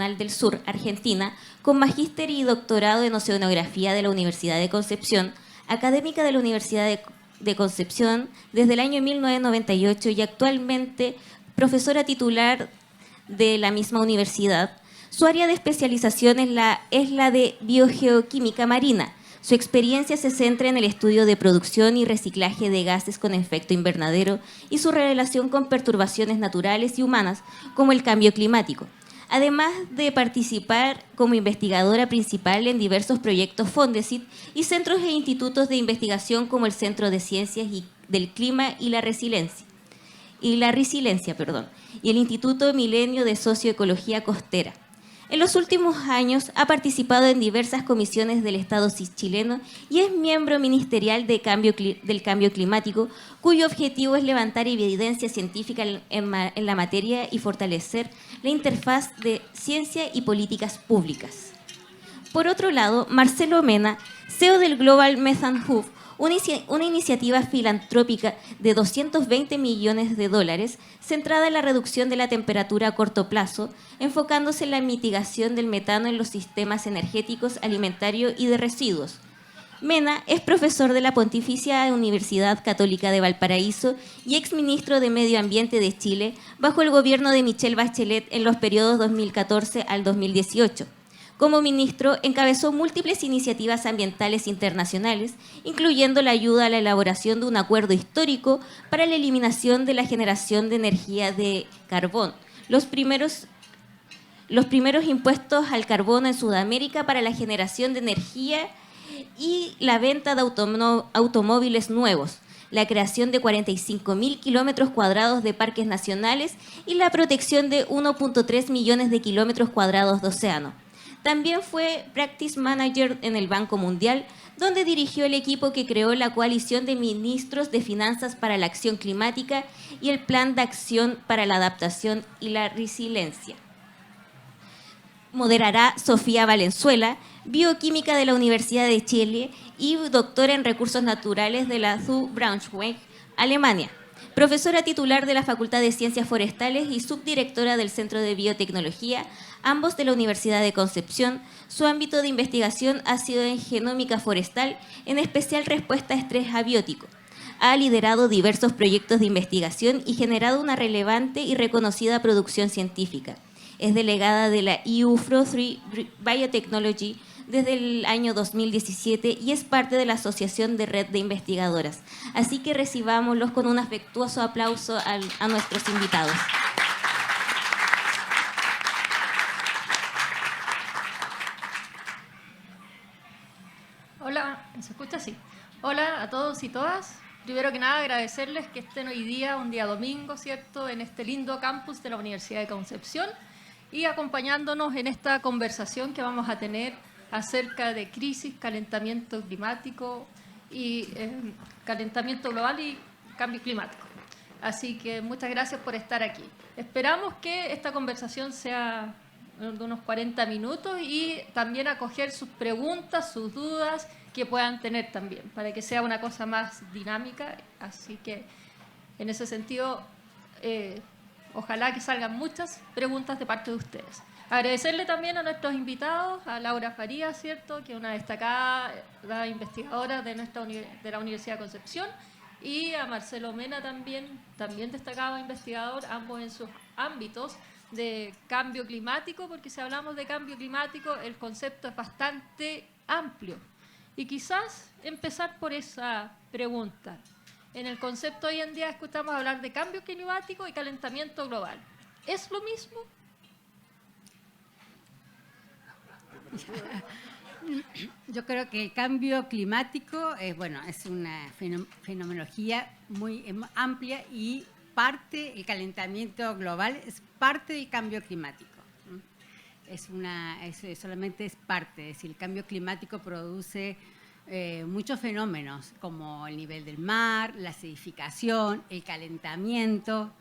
Nacional del Sur, Argentina, con magíster y doctorado en Oceanografía de la Universidad de Concepción, académica de la Universidad de Concepción desde el año 1998 y actualmente profesora titular de la misma universidad. Su área de especialización es la de biogeoquímica marina. Su experiencia se centra en el estudio de producción y reciclaje de gases con efecto invernadero y su relación con perturbaciones naturales y humanas, como el cambio climático. Además de participar como investigadora principal en diversos proyectos Fondesit y centros e institutos de investigación como el Centro de Ciencias del Clima y la Resiliencia, y el Instituto Milenio de Socioecología Costera. En los últimos años ha participado en diversas comisiones del Estado chileno y es miembro ministerial del cambio climático, cuyo objetivo es levantar evidencia científica en la materia y fortalecer la interfaz de ciencia y políticas públicas. Por otro lado, Marcelo Mena, CEO del Global Methane Hub, una iniciativa filantrópica de 220 millones de dólares centrada en la reducción de la temperatura a corto plazo, enfocándose en la mitigación del metano en los sistemas energéticos, alimentarios y de residuos. Mena es profesor de la Pontificia Universidad Católica de Valparaíso y exministro de Medio Ambiente de Chile bajo el gobierno de Michelle Bachelet en los periodos 2014 al 2018. Como ministro, encabezó múltiples iniciativas ambientales internacionales, incluyendo la ayuda a la elaboración de un acuerdo histórico para la eliminación de la generación de energía de carbón, los primeros impuestos al carbono en Sudamérica para la generación de energía y la venta de automóviles nuevos, la creación de 45.000 kilómetros cuadrados de parques nacionales y la protección de 1.3 millones de kilómetros cuadrados de océano. También fue Practice Manager en el Banco Mundial, donde dirigió el equipo que creó la Coalición de Ministros de Finanzas para la Acción Climática y el Plan de Acción para la Adaptación y la Resiliencia. Moderará Sofía Valenzuela, bioquímica de la Universidad de Chile y doctora en Recursos Naturales de la TU Braunschweig, Alemania. Profesora titular de la Facultad de Ciencias Forestales y subdirectora del Centro de Biotecnología, ambos de la Universidad de Concepción. Su ámbito de investigación ha sido en genómica forestal, en especial respuesta a estrés abiótico. Ha liderado diversos proyectos de investigación y generado una relevante y reconocida producción científica. Es delegada de la EU-FRO3 Biotechnology desde el año 2017 y es parte de la Asociación de Red de Investigadoras. Así que recibámoslos con un afectuoso aplauso a nuestros invitados. Hola, ¿se escucha? Sí. Hola a todos y todas. Primero que nada, agradecerles que estén hoy día, un día domingo, ¿cierto?, en este lindo campus de la Universidad de Concepción y acompañándonos en esta conversación que vamos a tener acerca de crisis, calentamiento climático y calentamiento global y cambio climático. Así que muchas gracias por estar aquí. Esperamos que esta conversación sea de unos 40 minutos y también acoger sus preguntas, sus dudas que puedan tener también, para que sea una cosa más dinámica. Así que en ese sentido, ojalá que salgan muchas preguntas de parte de ustedes. Agradecerle también a nuestros invitados, a Laura Farías, ¿cierto?, que es una destacada investigadora de la Universidad de Concepción, y a Marcelo Mena también destacado investigador, ambos en sus ámbitos de cambio climático, porque si hablamos de cambio climático el concepto es bastante amplio. Y quizás empezar por esa pregunta. En el concepto hoy en día escuchamos hablar de cambio climático y calentamiento global. ¿Es lo mismo? Yo creo que el cambio climático es una fenomenología muy amplia y el calentamiento global es parte del cambio climático. Solamente es parte, es decir, el cambio climático produce muchos fenómenos como el nivel del mar, la acidificación, el calentamiento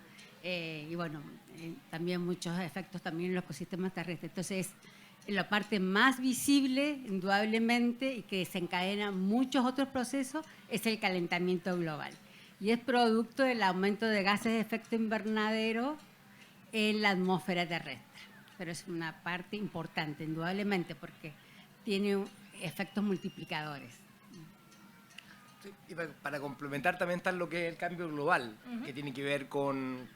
también muchos efectos también en los ecosistemas terrestres. Entonces, la parte más visible, indudablemente, y que desencadena muchos otros procesos, es el calentamiento global. Y es producto del aumento de gases de efecto invernadero en la atmósfera terrestre. pero es una parte importante, indudablemente, porque tiene efectos multiplicadores. Sí, y para complementar también está lo que es el cambio global, que tiene que ver con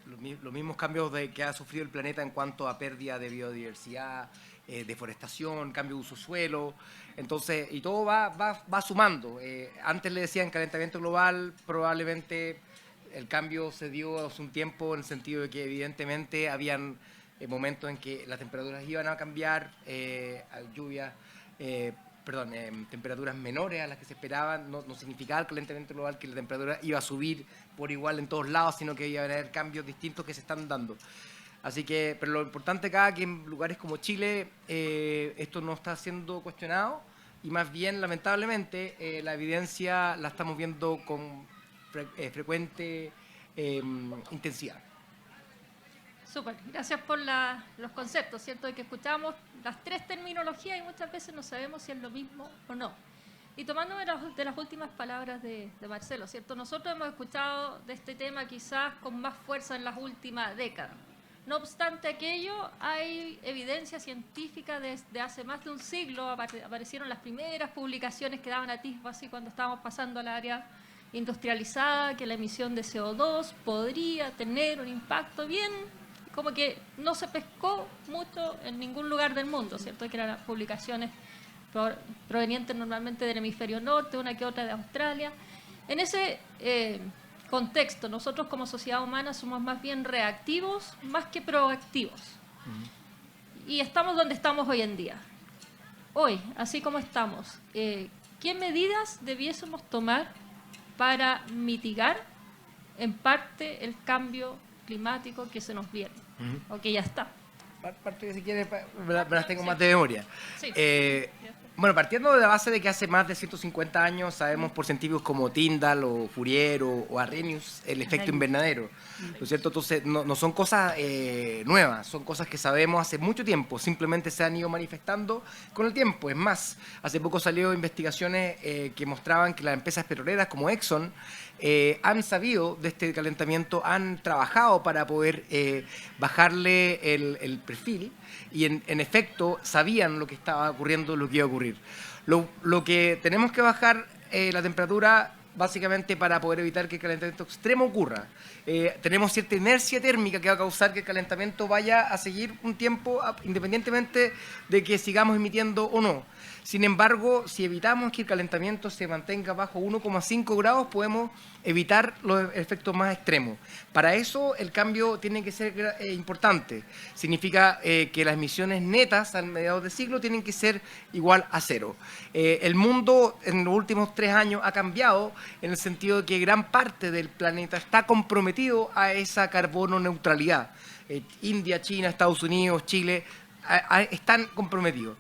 los mismos cambios que ha sufrido el planeta en cuanto a pérdida de biodiversidad, deforestación, cambio de uso suelo. Entonces, y todo va sumando. Antes le decían calentamiento global, probablemente el cambio se dio hace un tiempo en el sentido de que evidentemente habían momentos en que las temperaturas iban a cambiar, lluvias, temperaturas menores a las que se esperaban. No significaba el calentamiento global que la temperatura iba a subir por igual en todos lados, sino que iba a haber cambios distintos que se están dando. Así que, pero lo importante acá es que en lugares como Chile esto no está siendo cuestionado y más bien, lamentablemente, la evidencia la estamos viendo con frecuente intensidad. Súper, gracias por los conceptos, ¿cierto? De que escuchamos las tres terminologías y muchas veces no sabemos si es lo mismo o no. Y tomándome de las últimas palabras de Marcelo, ¿cierto? Nosotros hemos escuchado de este tema quizás con más fuerza en las últimas décadas. No obstante aquello, hay evidencia científica desde hace más de un siglo. Aparecieron las primeras publicaciones que daban atisbo así cuando estábamos pasando al área industrializada, que la emisión de CO2 podría tener un impacto bien, como que no se pescó mucho en ningún lugar del mundo, ¿cierto? Que eran publicaciones provenientes normalmente del hemisferio norte, una que otra de Australia. En ese contexto, nosotros como sociedad humana somos más bien reactivos más que proactivos. Y estamos donde estamos hoy en día. Hoy, así como estamos, ¿qué medidas debiésemos tomar para mitigar en parte el cambio climático que se nos viene? O que ya está. Parte que si quieres, me las tengo más de memoria. Sí. Bueno, partiendo de la base de que hace más de 150 años sabemos por científicos como Tyndall o Fourier o Arrhenius el efecto invernadero, ¿no es cierto? Entonces no son cosas nuevas, son cosas que sabemos hace mucho tiempo, simplemente se han ido manifestando con el tiempo. Es más, hace poco salió investigaciones que mostraban que las empresas petroleras como Exxon han sabido de este calentamiento, han trabajado para poder bajarle el perfil y en efecto sabían lo que estaba ocurriendo, lo que iba a ocurrir. Lo que tenemos que bajar la temperatura básicamente para poder evitar que el calentamiento extremo ocurra. Tenemos cierta inercia térmica que va a causar que el calentamiento vaya a seguir un tiempo independientemente de que sigamos emitiendo o no. Sin embargo, si evitamos que el calentamiento se mantenga bajo 1,5 grados, podemos evitar los efectos más extremos. Para eso, el cambio tiene que ser importante. Significa que las emisiones netas al mediados de siglo tienen que ser igual a cero. El mundo en los últimos 3 años ha cambiado en el sentido de que gran parte del planeta está comprometido a esa carbono neutralidad. India, China, Estados Unidos, Chile están comprometidos.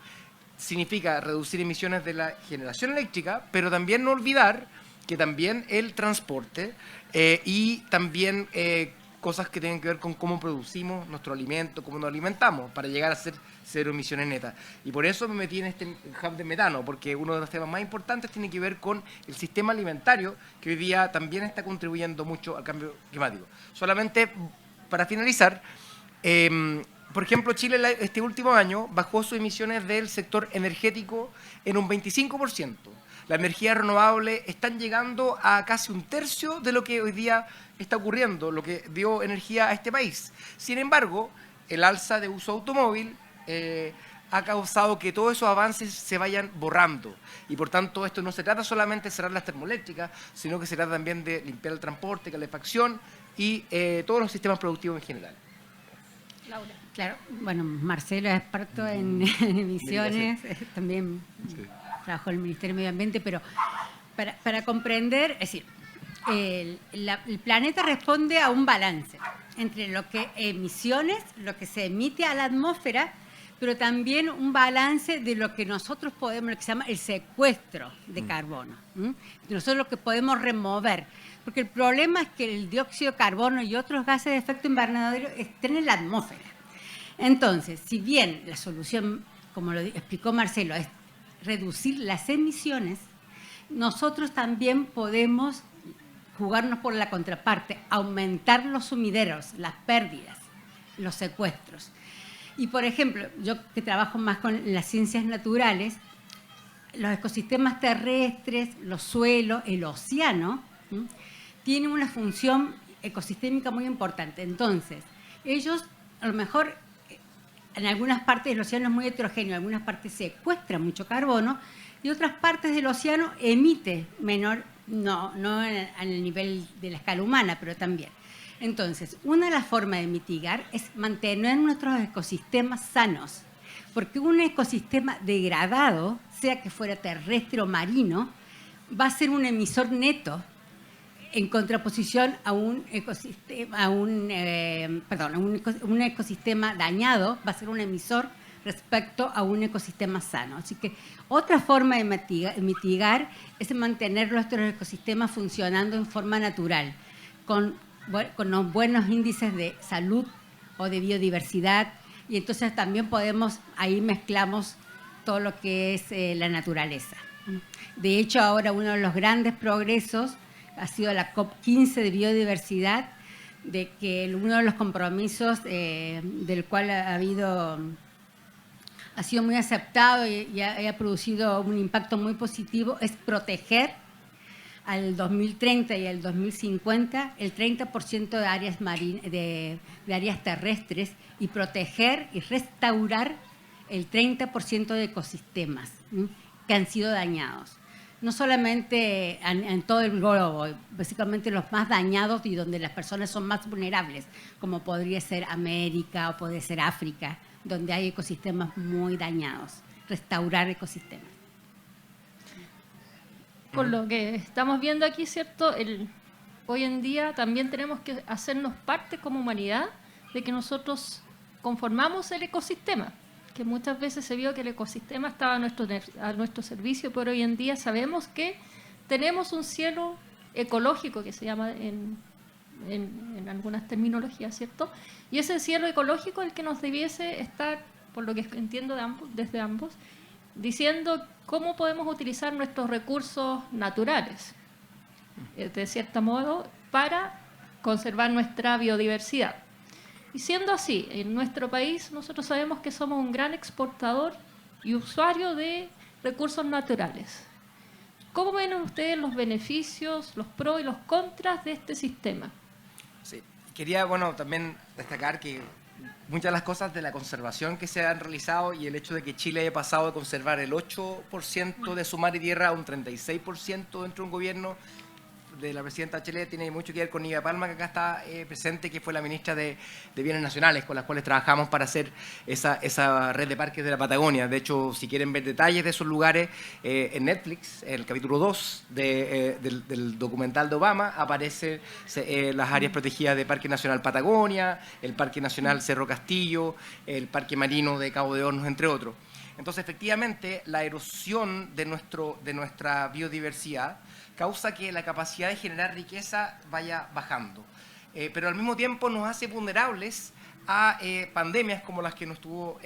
Significa reducir emisiones de la generación eléctrica, pero también no olvidar que también el transporte y también cosas que tienen que ver con cómo producimos nuestro alimento, cómo nos alimentamos, para llegar a ser cero emisiones netas. Y por eso me metí en este hub de metano, porque uno de los temas más importantes tiene que ver con el sistema alimentario, que hoy día también está contribuyendo mucho al cambio climático. Solamente para finalizar, por ejemplo, Chile este último año bajó sus emisiones del sector energético en un 25%. Las energías renovables están llegando a casi un tercio de lo que hoy día está ocurriendo, lo que dio energía a este país. Sin embargo, el alza de uso automóvil ha causado que todos esos avances se vayan borrando. Y por tanto, esto no se trata solamente de cerrar las termoeléctricas, sino que se trata también de limpiar el transporte, calefacción y todos los sistemas productivos en general. Laura. Claro, bueno, Marcelo es experto en emisiones, también trabajó en el Ministerio de Medio Ambiente, pero para comprender, es decir, el planeta responde a un balance entre lo que emisiones, lo que se emite a la atmósfera, pero también un balance de lo que nosotros podemos, lo que se llama el secuestro de carbono. Nosotros lo que podemos remover. Porque el problema es que el dióxido de carbono y otros gases de efecto invernadero estén en la atmósfera. Entonces, si bien la solución, como lo explicó Marcelo, es reducir las emisiones, nosotros también podemos jugarnos por la contraparte, aumentar los sumideros, las pérdidas, los secuestros. Y, por ejemplo, yo que trabajo más con las ciencias naturales, los ecosistemas terrestres, los suelos, el océano, tienen una función ecosistémica muy importante. Entonces, ellos, a lo mejor, en algunas partes del océano es muy heterogéneo, en algunas partes secuestra mucho carbono, y otras partes del océano emite menor, no al nivel de la escala humana, pero también. Entonces, una de las formas de mitigar es mantener nuestros ecosistemas sanos, porque un ecosistema degradado, sea que fuera terrestre o marino, va a ser un emisor neto en contraposición a un ecosistema dañado, va a ser un emisor respecto a un ecosistema sano. Así que otra forma de mitigar es mantener nuestros ecosistemas funcionando en forma natural, con los buenos índices de salud o de biodiversidad, y entonces también ahí mezclamos todo lo que es la naturaleza. De hecho, ahora uno de los grandes progresos ha sido la COP15 de biodiversidad, de que uno de los compromisos del cual ha sido muy aceptado y ha producido un impacto muy positivo, es proteger al 2030 y al 2050 el 30% de áreas de áreas terrestres, y proteger y restaurar el 30% de ecosistemas que han sido dañados. No solamente en todo el globo, básicamente los más dañados y donde las personas son más vulnerables, como podría ser América o puede ser África, donde hay ecosistemas muy dañados. Restaurar ecosistemas. Por lo que estamos viendo aquí, ¿cierto? Hoy en día también tenemos que hacernos parte como humanidad de que nosotros conformamos el ecosistema, que muchas veces se vio que el ecosistema estaba a nuestro servicio, pero hoy en día sabemos que tenemos un cielo ecológico, que se llama en algunas terminologías, ¿cierto? Y ese cielo ecológico es el que nos debiese estar, por lo que entiendo desde ambos, diciendo cómo podemos utilizar nuestros recursos naturales, de cierto modo, para conservar nuestra biodiversidad. Y siendo así, en nuestro país nosotros sabemos que somos un gran exportador y usuario de recursos naturales. ¿Cómo ven ustedes los beneficios, los pros y los contras de este sistema? Sí, quería también destacar que muchas de las cosas de la conservación que se han realizado y el hecho de que Chile haya pasado de conservar el 8% de su mar y tierra a un 36% dentro de un gobierno de la presidenta Bachelet tiene mucho que ver con Nidia Palma, que acá está presente, que fue la ministra de Bienes Nacionales, con las cuales trabajamos para hacer esa red de parques de la Patagonia. De hecho, si quieren ver detalles de esos lugares, en Netflix, en el capítulo 2 del documental de Obama, aparecen las áreas protegidas de Parque Nacional Patagonia, el Parque Nacional Cerro Castillo, el Parque Marino de Cabo de Hornos, entre otros. Entonces, efectivamente, la erosión de nuestra biodiversidad causa que la capacidad de generar riqueza vaya bajando. Pero al mismo tiempo nos hace vulnerables a pandemias como las que nos tuvo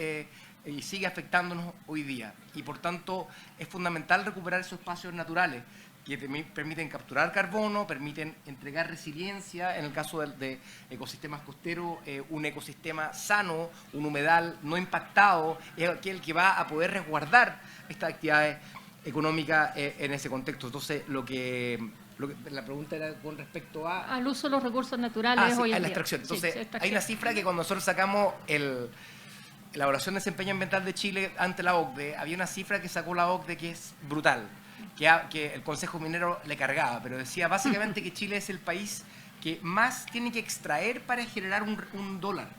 y sigue afectándonos hoy día. Y por tanto es fundamental recuperar esos espacios naturales que permiten capturar carbono, permiten entregar resiliencia, en el caso de ecosistemas costeros, un ecosistema sano, un humedal no impactado, es aquel que va a poder resguardar estas actividades económica en ese contexto. Entonces, la pregunta era con respecto al uso de los recursos naturales hoy en día. A la extracción. Entonces, sí, hay una cifra que cuando nosotros sacamos la evaluación de desempeño ambiental de Chile ante la OCDE, había una cifra que sacó la OCDE que es brutal, que el Consejo Minero le cargaba, pero decía básicamente que Chile es el país que más tiene que extraer para generar un dólar.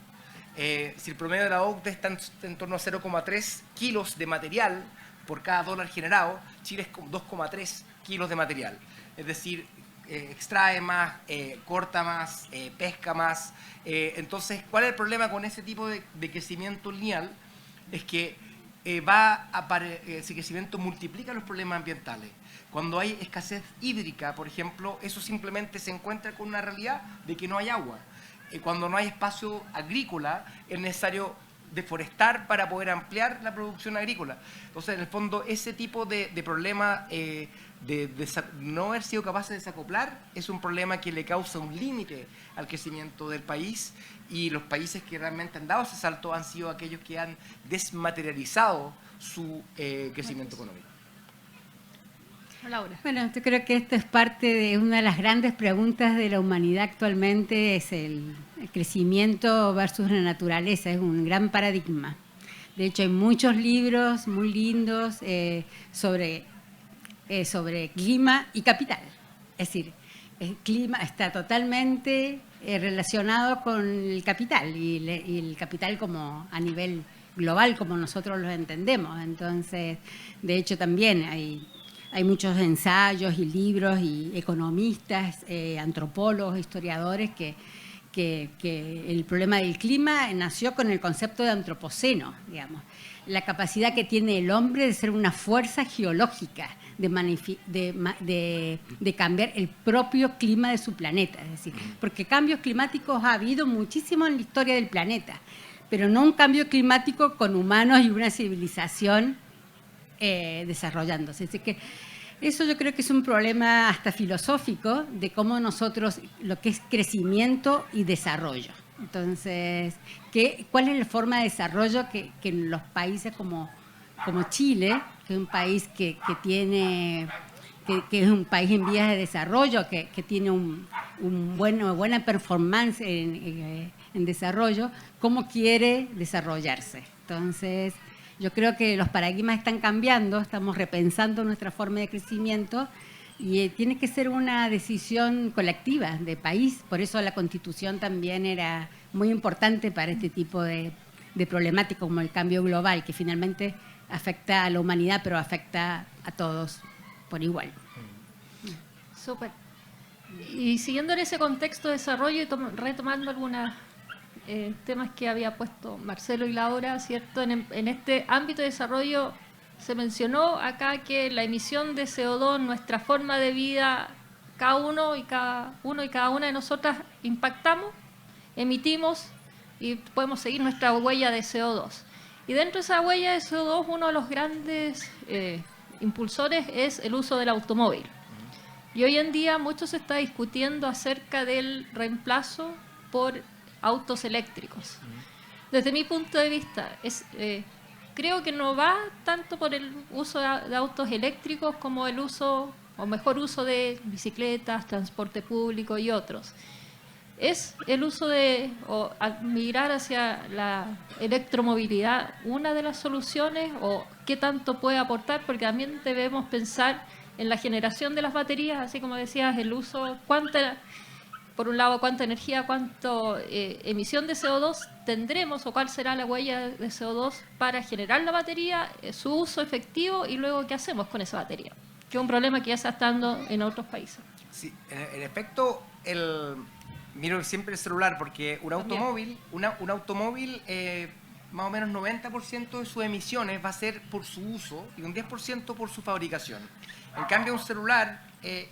Si el promedio de la OCDE está en torno a 0,3 kilos de material por cada dólar generado, Chile es con 2,3 kilos de material. Es decir, extrae más, corta más, pesca más. Entonces, ¿cuál es el problema con ese tipo de crecimiento lineal? Es que ese crecimiento multiplica los problemas ambientales. Cuando hay escasez hídrica, por ejemplo, eso simplemente se encuentra con una realidad de que no hay agua. Cuando no hay espacio agrícola, es necesario deforestar para poder ampliar la producción agrícola. Entonces, en el fondo, ese tipo de problema de no haber sido capaces de desacoplar es un problema que le causa un límite al crecimiento del país, y los países que realmente han dado ese salto han sido aquellos que han desmaterializado su crecimiento económico. Laura. Bueno, yo creo que esto es parte de una de las grandes preguntas de la humanidad actualmente, es el crecimiento versus la naturaleza, es un gran paradigma. De hecho, hay muchos libros muy lindos sobre clima y capital. Es decir, el clima está totalmente relacionado con el capital y el capital como a nivel global, como nosotros lo entendemos. Entonces, de hecho, también hay muchos ensayos y libros y economistas, antropólogos, historiadores que el problema del clima nació con el concepto de antropoceno, digamos. La capacidad que tiene el hombre de ser una fuerza geológica, de cambiar el propio clima de su planeta. Es decir, porque cambios climáticos ha habido muchísimo en la historia del planeta, pero no un cambio climático con humanos y una civilización desarrollándose. Así que eso yo creo que es un problema hasta filosófico de cómo nosotros, lo que es crecimiento y desarrollo. Entonces, ¿cuál es la forma de desarrollo que en los países como Chile, que es un país que es un país en vías de desarrollo, que tiene una buena performance en desarrollo, cómo quiere desarrollarse? Entonces, yo creo que los paradigmas están cambiando, estamos repensando nuestra forma de crecimiento y tiene que ser una decisión colectiva de país. Por eso la Constitución también era muy importante para este tipo de problemáticas como el cambio global, que finalmente afecta a la humanidad, pero afecta a todos por igual. Súper. Y siguiendo en ese contexto de desarrollo y retomando algunas temas que había puesto Marcelo y Laura, ¿cierto? En este ámbito de desarrollo se mencionó acá que la emisión de CO2, nuestra forma de vida, cada uno y cada una de nosotras impactamos, emitimos y podemos seguir nuestra huella de CO2. Y dentro de esa huella de CO2, uno de los grandes impulsores es el uso del automóvil. Y hoy en día mucho se está discutiendo acerca del reemplazo por autos eléctricos. Desde mi punto de vista, creo que no va tanto por el uso de autos eléctricos como el uso, o mejor uso de bicicletas, transporte público y otros. ¿Es el uso o migrar hacia la electromovilidad una de las soluciones, o qué tanto puede aportar? Porque también debemos pensar en la generación de las baterías, así como decías, el uso, por un lado, cuánta energía, cuánta emisión de CO2 tendremos, o cuál será la huella de CO2 para generar la batería, su uso efectivo, y luego qué hacemos con esa batería, que es un problema que ya se está dando en otros países. Sí, en efecto, miro siempre el celular, porque un automóvil, más o menos 90% de sus emisiones va a ser por su uso y un 10% por su fabricación. En cambio, un celular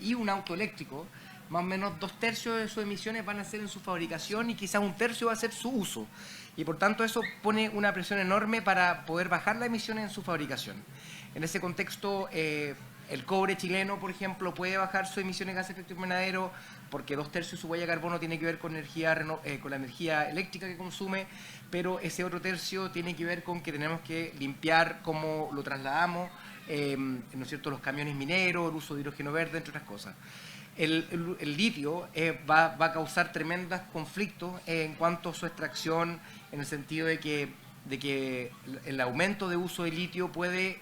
y un auto eléctrico, más o menos 2/3 de sus emisiones van a ser en su fabricación y quizás 1/3 va a ser su uso. Y por tanto eso pone una presión enorme para poder bajar las emisiones en su fabricación. En ese contexto, el cobre chileno, por ejemplo, puede bajar sus emisiones de gases de efecto invernadero porque 2/3 de su huella de carbono tiene que ver con la energía eléctrica que consume, pero ese otro tercio tiene que ver con que tenemos que limpiar cómo lo trasladamos, ¿no es cierto?, los camiones mineros, el uso de hidrógeno verde, entre otras cosas. El litio va a causar tremendos conflictos en cuanto a su extracción, en el sentido de que el aumento de uso de litio puede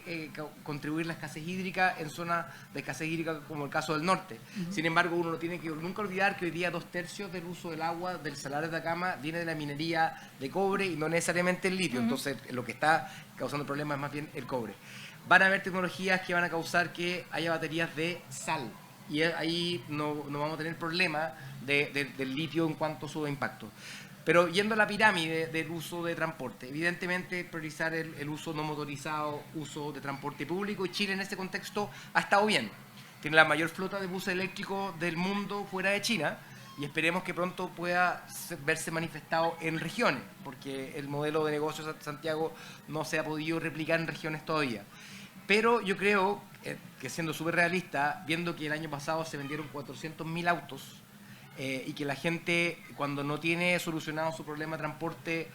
contribuir a la escasez hídrica en zonas de escasez hídrica como el caso del norte. Sin embargo, uno no tiene que nunca olvidar que hoy día 2/3 del uso del agua del Salar de Atacama viene de la minería de cobre y no necesariamente el litio. Entonces, lo que está causando problemas es más bien el cobre. Van a haber tecnologías que van a causar que haya baterías de sal, y ahí no vamos a tener problema del litio en cuanto a su impacto. Pero yendo a la pirámide del uso de transporte, evidentemente priorizar el uso no motorizado, uso de transporte público, y Chile en este contexto ha estado bien. Tiene la mayor flota de buses eléctricos del mundo fuera de China, y esperemos que pronto pueda verse manifestado en regiones, porque el modelo de negocios de Santiago no se ha podido replicar en regiones todavía. Pero yo creo que, siendo súper realista, viendo que el año pasado se vendieron 400.000 autos y que la gente, cuando no tiene solucionado su problema de transporte,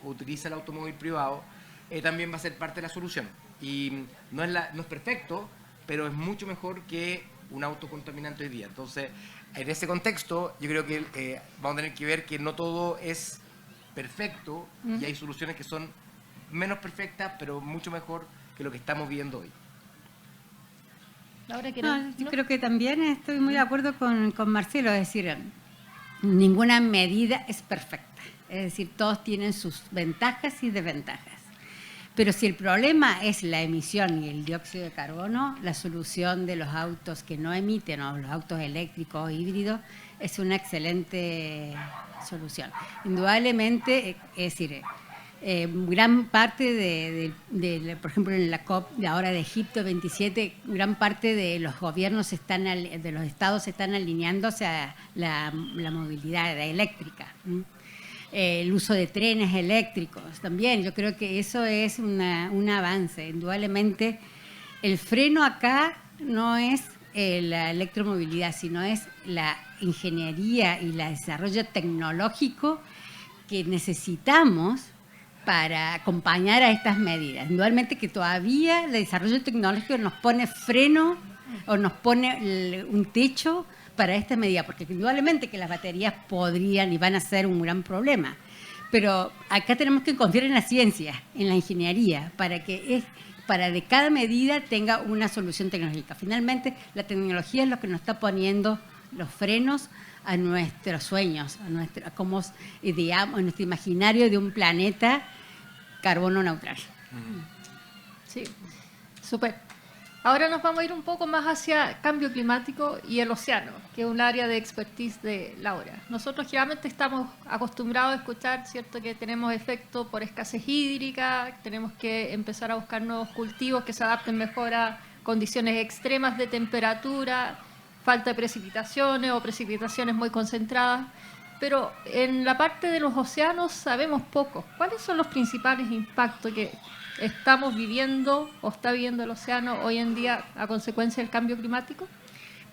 utiliza el automóvil privado, también va a ser parte de la solución. Y no es perfecto, pero es mucho mejor que un auto contaminante hoy día. Entonces, en ese contexto, yo creo que vamos a tener que ver que no todo es perfecto y hay soluciones que son menos perfectas, pero mucho mejor que lo que estamos viviendo hoy. Laura, yo creo que también estoy muy de acuerdo con Marcelo, es decir, ninguna medida es perfecta, es decir, todos tienen sus ventajas y desventajas. Pero si el problema es la emisión y el dióxido de carbono, la solución de los autos que no emiten, o los autos eléctricos o híbridos, es una excelente solución. Indudablemente, es decir, gran parte por ejemplo, en la COP de ahora de Egipto 27, gran parte de los gobiernos de los estados están alineándose a la movilidad eléctrica. El uso de trenes eléctricos también, yo creo que eso es un avance. Indudablemente, el freno acá no es la electromovilidad, sino es la ingeniería y el desarrollo tecnológico que necesitamos para acompañar a estas medidas. Indudablemente que todavía el desarrollo tecnológico nos pone freno o nos pone un techo para esta medida, porque indudablemente que las baterías podrían y van a ser un gran problema. Pero acá tenemos que confiar en la ciencia, en la ingeniería, para de cada medida tenga una solución tecnológica. Finalmente, la tecnología es lo que nos está poniendo los frenos a nuestros sueños, a nuestro imaginario de un planeta carbono neutral. Sí, súper. Ahora nos vamos a ir un poco más hacia cambio climático y el océano, que es un área de expertise de Laura. Nosotros generalmente estamos acostumbrados a escuchar, ¿cierto?, que tenemos efecto por escasez hídrica, tenemos que empezar a buscar nuevos cultivos que se adapten mejor a condiciones extremas de temperatura, falta de precipitaciones o precipitaciones muy concentradas. Pero en la parte de los océanos sabemos poco. ¿Cuáles son los principales impactos que estamos viviendo o está viviendo el océano hoy en día a consecuencia del cambio climático?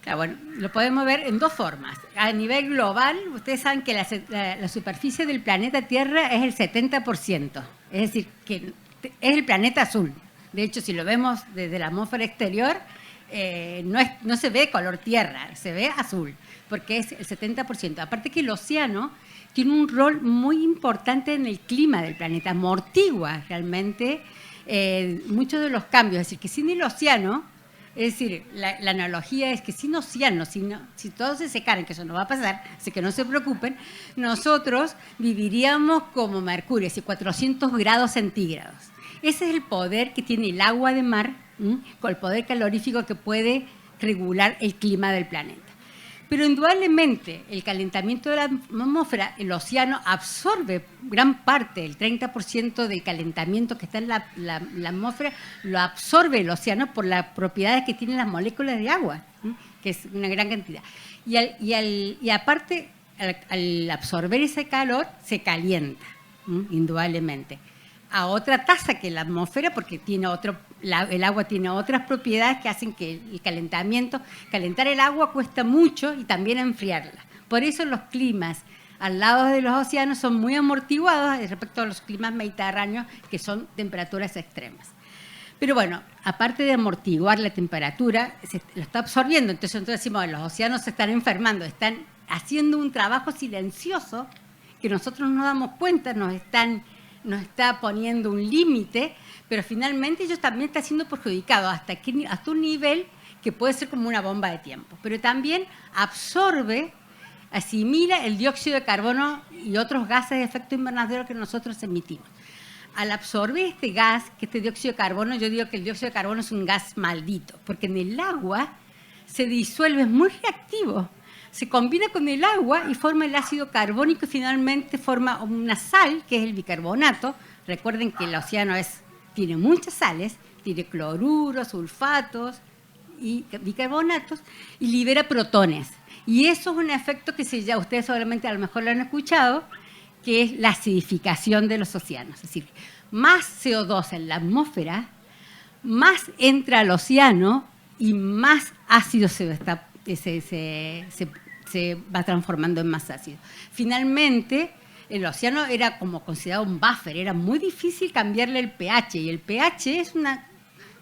Claro, bueno, lo podemos ver en dos formas. A nivel global, ustedes saben que la superficie del planeta Tierra es el 70%. Es decir, que es el planeta azul. De hecho, si lo vemos desde la atmósfera exterior, no se ve color tierra, se ve azul, porque es el 70%. Aparte que el océano tiene un rol muy importante en el clima del planeta, amortigua realmente muchos de los cambios. Es decir, que sin el océano, es decir, la analogía es que sin océano, si todos se secaran, que eso no va a pasar, así que no se preocupen, nosotros viviríamos como Mercurio, así 400 grados centígrados. Ese es el poder que tiene el agua de mar, con el poder calorífico que puede regular el clima del planeta. Pero indudablemente el calentamiento de la atmósfera, el océano absorbe gran parte, el 30% del calentamiento que está en la atmósfera, lo absorbe el océano por las propiedades que tienen las moléculas de agua, que es una gran cantidad. Y aparte, al absorber ese calor, se calienta, indudablemente, a otra tasa que la atmósfera, porque el agua tiene otras propiedades que hacen que el calentar el agua cuesta mucho y también enfriarla. Por eso los climas al lado de los océanos son muy amortiguados respecto a los climas mediterráneos, que son temperaturas extremas. Pero bueno, aparte de amortiguar la temperatura, lo está absorbiendo. Entonces decimos, los océanos se están enfermando, están haciendo un trabajo silencioso que nosotros no nos damos cuenta, nos está poniendo un límite, pero finalmente ellos también están siendo perjudicados hasta un nivel que puede ser como una bomba de tiempo. Pero también asimila el dióxido de carbono y otros gases de efecto invernadero que nosotros emitimos. Al absorber este gas, este dióxido de carbono, yo digo que el dióxido de carbono es un gas maldito, porque en el agua se disuelve, es muy reactivo. Se combina con el agua y forma el ácido carbónico y finalmente forma una sal, que es el bicarbonato. Recuerden que el océano tiene muchas sales, tiene cloruros, sulfatos y bicarbonatos, y libera protones. Y eso es un efecto que ya ustedes seguramente a lo mejor lo han escuchado, que es la acidificación de los océanos. Es decir, más CO2 en la atmósfera, más entra al océano y más ácido se va transformando en más ácido. Finalmente, el océano era como considerado un buffer, era muy difícil cambiarle el pH, y el pH es una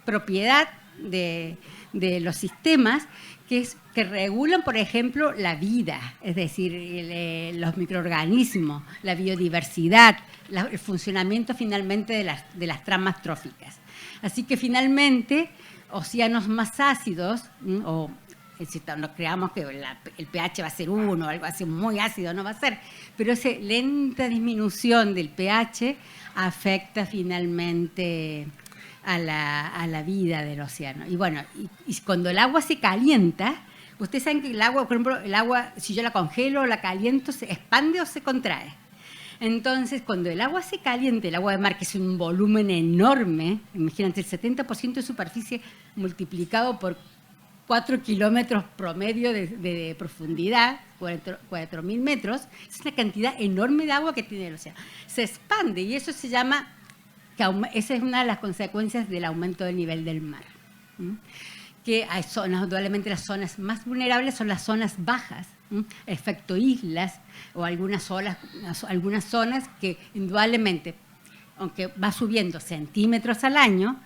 propiedad de los sistemas que regulan, por ejemplo, la vida, es decir, los microorganismos, la biodiversidad, el funcionamiento finalmente de las tramas tróficas. Así que finalmente, océanos más ácidos, o si no creamos que el pH va a ser 1 o algo así muy ácido, no va a ser, pero esa lenta disminución del pH afecta finalmente a la vida del océano. Y bueno, y cuando el agua se calienta, ustedes saben que el agua, por ejemplo, el agua, si yo la congelo o la caliento, ¿se expande o se contrae? Entonces, cuando el agua se calienta, el agua de mar, que es un volumen enorme, imagínate, el 70% de superficie multiplicado por 4 kilómetros promedio de profundidad, 4.000 metros, es una cantidad enorme de agua que tiene el océano. Se expande y eso se llama, esa es una de las consecuencias del aumento del nivel del mar. Que hay zonas, indudablemente las zonas más vulnerables son las zonas bajas, efecto islas o algunas zonas que indudablemente, aunque va subiendo centímetros al año,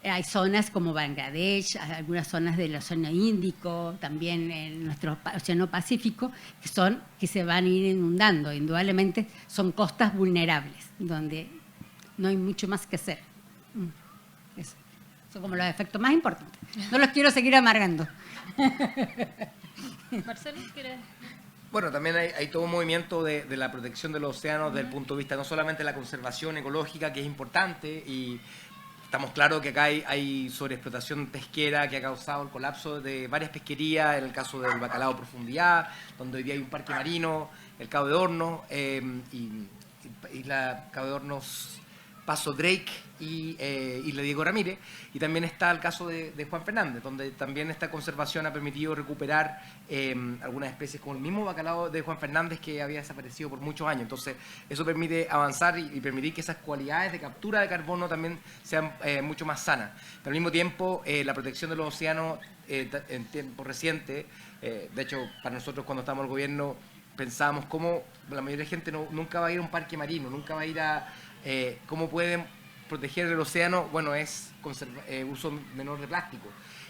hay zonas como Bangladesh, algunas zonas del Océano Índico, también en nuestro Océano Pacífico, que se van a ir inundando. Indudablemente son costas vulnerables, donde no hay mucho más que hacer. Eso. Son como los efectos más importantes. No los quiero seguir amargando. Marcelo, ¿quieres? Bueno, también hay todo un movimiento de la protección de los océanos desde el punto de vista no solamente de la conservación ecológica, que es importante, y estamos claros que acá hay sobreexplotación pesquera que ha causado el colapso de varias pesquerías, en el caso del bacalao a profundidad, donde hoy día hay un parque marino, el Cabo de Hornos, y la Cabo de Hornos Paso Drake y Isla Diego Ramírez, y también está el caso de Juan Fernández, donde también esta conservación ha permitido recuperar algunas especies como el mismo bacalao de Juan Fernández que había desaparecido por muchos años. Entonces eso permite avanzar y permitir que esas cualidades de captura de carbono también sean mucho más sanas. Pero al mismo tiempo la protección de los océanos en tiempo reciente, de hecho para nosotros cuando estábamos en el gobierno pensábamos cómo la mayoría de la gente nunca va a ir a un parque marino, nunca va a ir a cómo pueden proteger el océano. Bueno, es uso menor de plástico.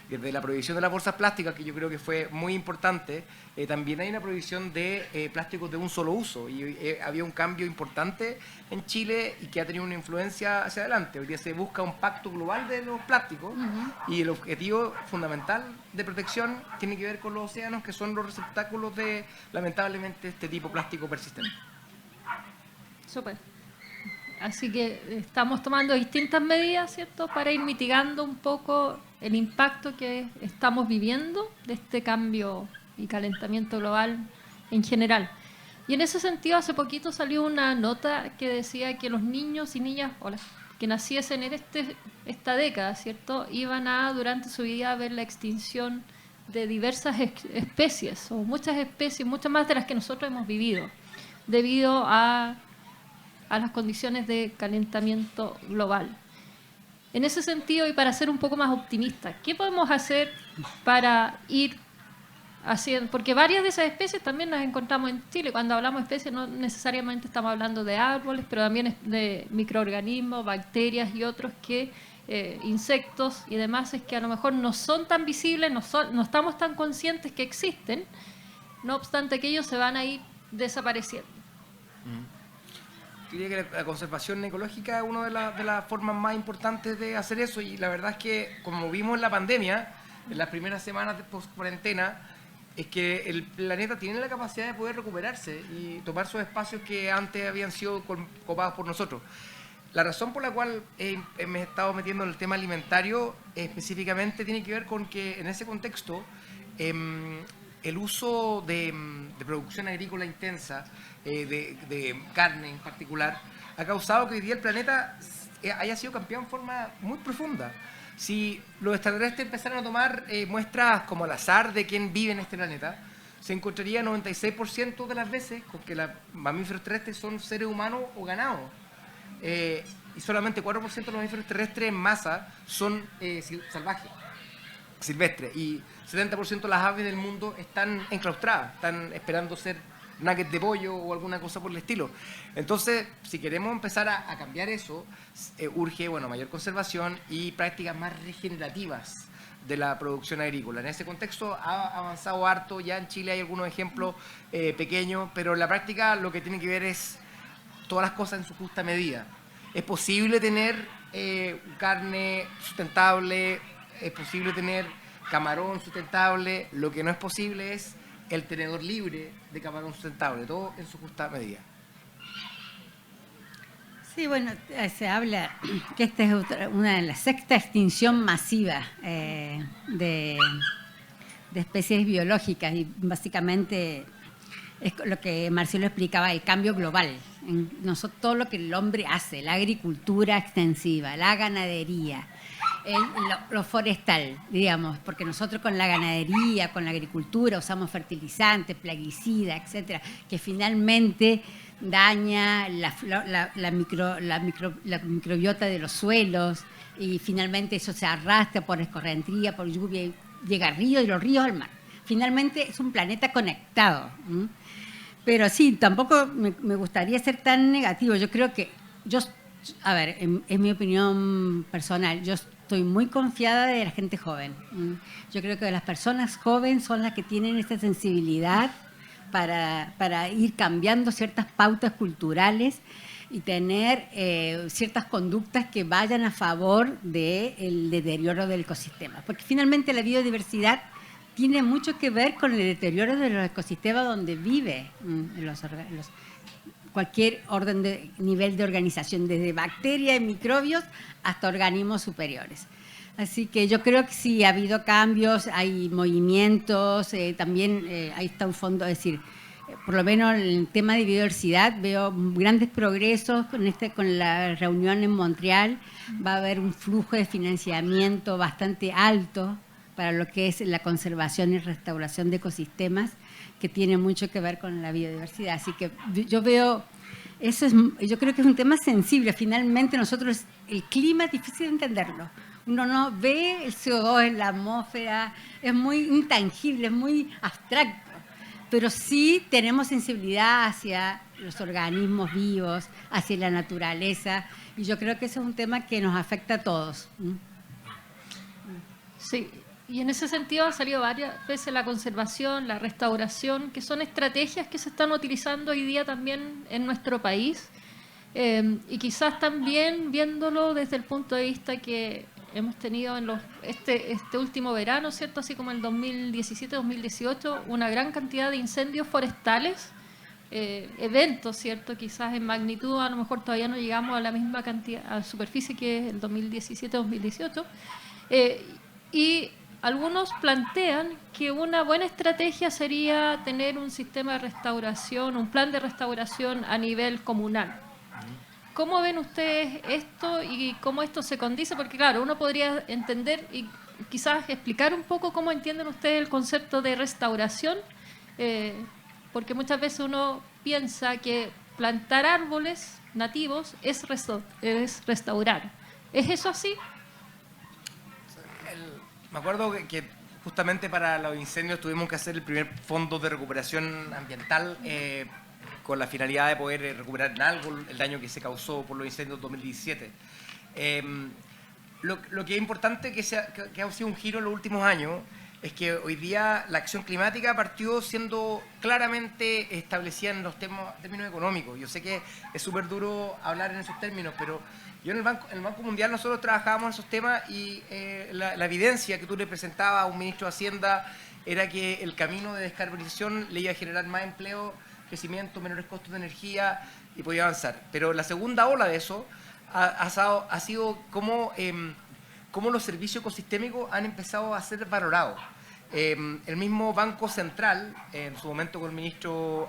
Desde la prohibición de las bolsas plásticas, que yo creo que fue muy importante, también hay una prohibición de plásticos de un solo uso, y había un cambio importante en Chile y que ha tenido una influencia hacia adelante. Hoy día se busca un pacto global de los plásticos, y el objetivo fundamental de protección tiene que ver con los océanos, que son los receptáculos de, lamentablemente, este tipo de plástico persistente. Súper. Así que estamos tomando distintas medidas, ¿cierto?, para ir mitigando un poco el impacto que estamos viviendo de este cambio y calentamiento global en general. Y en ese sentido, hace poquito salió una nota que decía que los niños y niñas que naciesen en esta década, ¿cierto?, iban a, durante su vida, ver la extinción de diversas especies, o muchas especies, muchas más de las que nosotros hemos vivido, debido a las condiciones de calentamiento global. En ese sentido, y para ser un poco más optimista, ¿qué podemos hacer para ir haciendo? Porque varias de esas especies también las encontramos en Chile. Cuando hablamos de especies no necesariamente estamos hablando de árboles, pero también de microorganismos, bacterias y otros insectos y demás, es que a lo mejor no son tan visibles, no estamos tan conscientes que existen, no obstante que ellos se van a ir desapareciendo. Diría que la conservación ecológica es una de las formas más importantes de hacer eso, y la verdad es que, como vimos en la pandemia, en las primeras semanas de post-cuarentena, es que el planeta tiene la capacidad de poder recuperarse y tomar sus espacios que antes habían sido copados por nosotros. La razón por la cual me he estado metiendo en el tema alimentario específicamente tiene que ver con que en ese contexto el uso de producción agrícola intensa, de carne en particular, ha causado que hoy día el planeta haya sido cambiado en forma muy profunda. Si los extraterrestres empezaran a tomar muestras como al azar de quién vive en este planeta, se encontraría 96% de las veces con que los mamíferos terrestres son seres humanos o ganado. Y solamente 4% de los mamíferos terrestres en masa son salvajes, silvestres. Y 70% de las aves del mundo están enclaustradas, están esperando ser nuggets de pollo o alguna cosa por el estilo. Entonces, si queremos empezar a cambiar eso, urge mayor conservación y prácticas más regenerativas de la producción agrícola. En ese contexto ha avanzado harto, ya en Chile hay algunos ejemplos pequeños, pero en la práctica lo que tiene que ver es todas las cosas en su justa medida. Es posible tener carne sustentable, es posible tener camarón sustentable, lo que no es posible es el tenedor libre de camarón sustentable, todo en su justa medida. Sí, bueno, se habla que esta es una de las sexta extinción masiva de especies biológicas y básicamente es lo que Marcelo explicaba, el cambio global. Todo lo que el hombre hace, la agricultura extensiva, la ganadería, lo forestal, digamos, porque nosotros con la ganadería, con la agricultura usamos fertilizantes, plaguicidas, etcétera, que finalmente daña la microbiota de los suelos y finalmente eso se arrastra por escorrentía, por lluvia, y llega al río y los ríos al mar. Finalmente es un planeta conectado. Pero sí, tampoco me gustaría ser tan negativo. Yo creo que, en mi opinión personal, yo estoy muy confiada de la gente joven. Yo creo que las personas jóvenes son las que tienen esta sensibilidad para ir cambiando ciertas pautas culturales y tener ciertas conductas que vayan a favor del deterioro del ecosistema. Porque finalmente la biodiversidad tiene mucho que ver con el deterioro de los ecosistemas donde vive cualquier nivel de organización, desde bacterias y microbios hasta organismos superiores. Así que yo creo que sí ha habido cambios, hay movimientos, también ahí está un fondo, es decir, por lo menos en el tema de biodiversidad veo grandes progresos con la reunión en Montreal. Va a haber un flujo de financiamiento bastante alto para lo que es la conservación y restauración de ecosistemas, que tiene mucho que ver con la biodiversidad. Así que yo veo, yo creo que es un tema sensible. Finalmente nosotros, el clima es difícil de entenderlo. Uno no ve el CO2 en la atmósfera, es muy intangible, es muy abstracto, pero sí tenemos sensibilidad hacia los organismos vivos, hacia la naturaleza, y yo creo que ese es un tema que nos afecta a todos. Sí. Y en ese sentido ha salido varias veces la conservación, la restauración, que son estrategias que se están utilizando hoy día también en nuestro país. Y quizás también viéndolo desde el punto de vista que hemos tenido en este último verano, ¿cierto? Así como el 2017-2018, una gran cantidad de incendios forestales, eventos, ¿cierto? Quizás en magnitud, a lo mejor todavía no llegamos a la misma cantidad, a superficie que el 2017-2018. Y algunos plantean que una buena estrategia sería tener un sistema de restauración, un plan de restauración a nivel comunal. ¿Cómo ven ustedes esto y cómo esto se condice? Porque claro, uno podría entender y quizás explicar un poco cómo entienden ustedes el concepto de restauración, porque muchas veces uno piensa que plantar árboles nativos es restaurar. ¿Es eso así? Me acuerdo que justamente para los incendios tuvimos que hacer el primer fondo de recuperación ambiental con la finalidad de poder recuperar en algo el daño que se causó por los incendios 2017. Lo que es importante que ha sido un giro en los últimos años es que hoy día la acción climática partió siendo claramente establecida en los términos económicos. Yo sé que es súper duro hablar en esos términos, pero yo en el Banco Mundial nosotros trabajábamos en esos temas y la evidencia que tú le presentabas a un ministro de Hacienda era que el camino de descarbonización le iba a generar más empleo, crecimiento, menores costos de energía y podía avanzar. Pero la segunda ola de eso ha sido cómo los servicios ecosistémicos han empezado a ser valorados. El mismo Banco Central, en su momento con el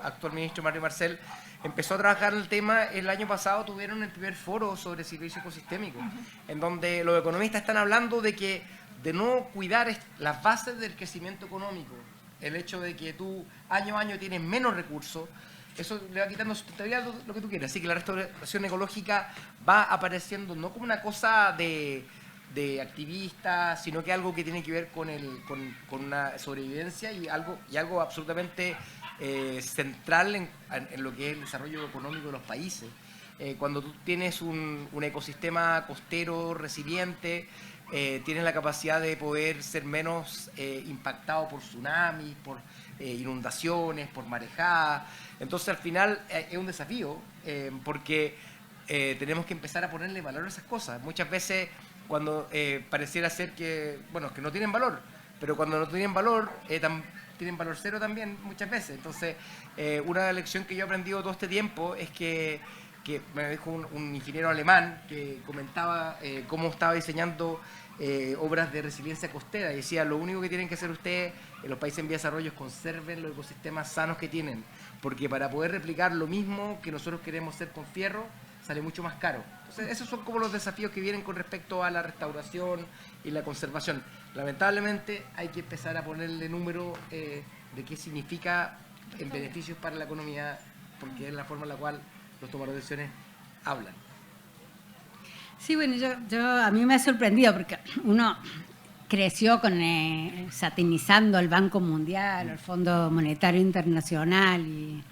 actual ministro Mario Marcel, empezó a trabajar el tema. El año pasado tuvieron el primer foro sobre servicios ecosistémicos, en donde los economistas están hablando de no cuidar las bases del crecimiento económico el hecho de que tú año a año tienes menos recursos, eso le va quitando sustentabilidad lo que tú quieras. Así que la restauración ecológica va apareciendo no como una cosa de activistas, sino que algo que tiene que ver con una sobrevivencia y algo absolutamente central en lo que es el desarrollo económico de los países. Cuando tú tienes un ecosistema costero resiliente, tienes la capacidad de poder ser menos impactado por tsunamis, por inundaciones, por marejadas. Entonces al final es un desafío porque tenemos que empezar a ponerle valor a esas cosas. Muchas veces cuando pareciera ser que no tienen valor, pero cuando no tienen valor, tienen valor cero también muchas veces. Entonces una lección que yo he aprendido todo este tiempo es que me dijo un ingeniero alemán que comentaba cómo estaba diseñando obras de resiliencia costera y decía, lo único que tienen que hacer ustedes en los países en vía de desarrollo es conserven los ecosistemas sanos que tienen, porque para poder replicar lo mismo que nosotros queremos hacer con fierro, sale mucho más caro. Entonces esos son como los desafíos que vienen con respecto a la restauración y la conservación. Lamentablemente hay que empezar a ponerle número de qué significa en beneficios para la economía, porque es la forma en la cual los tomadores de decisiones hablan. Sí, bueno, a mí me ha sorprendido porque uno creció satinizando al Banco Mundial, al Fondo Monetario Internacional y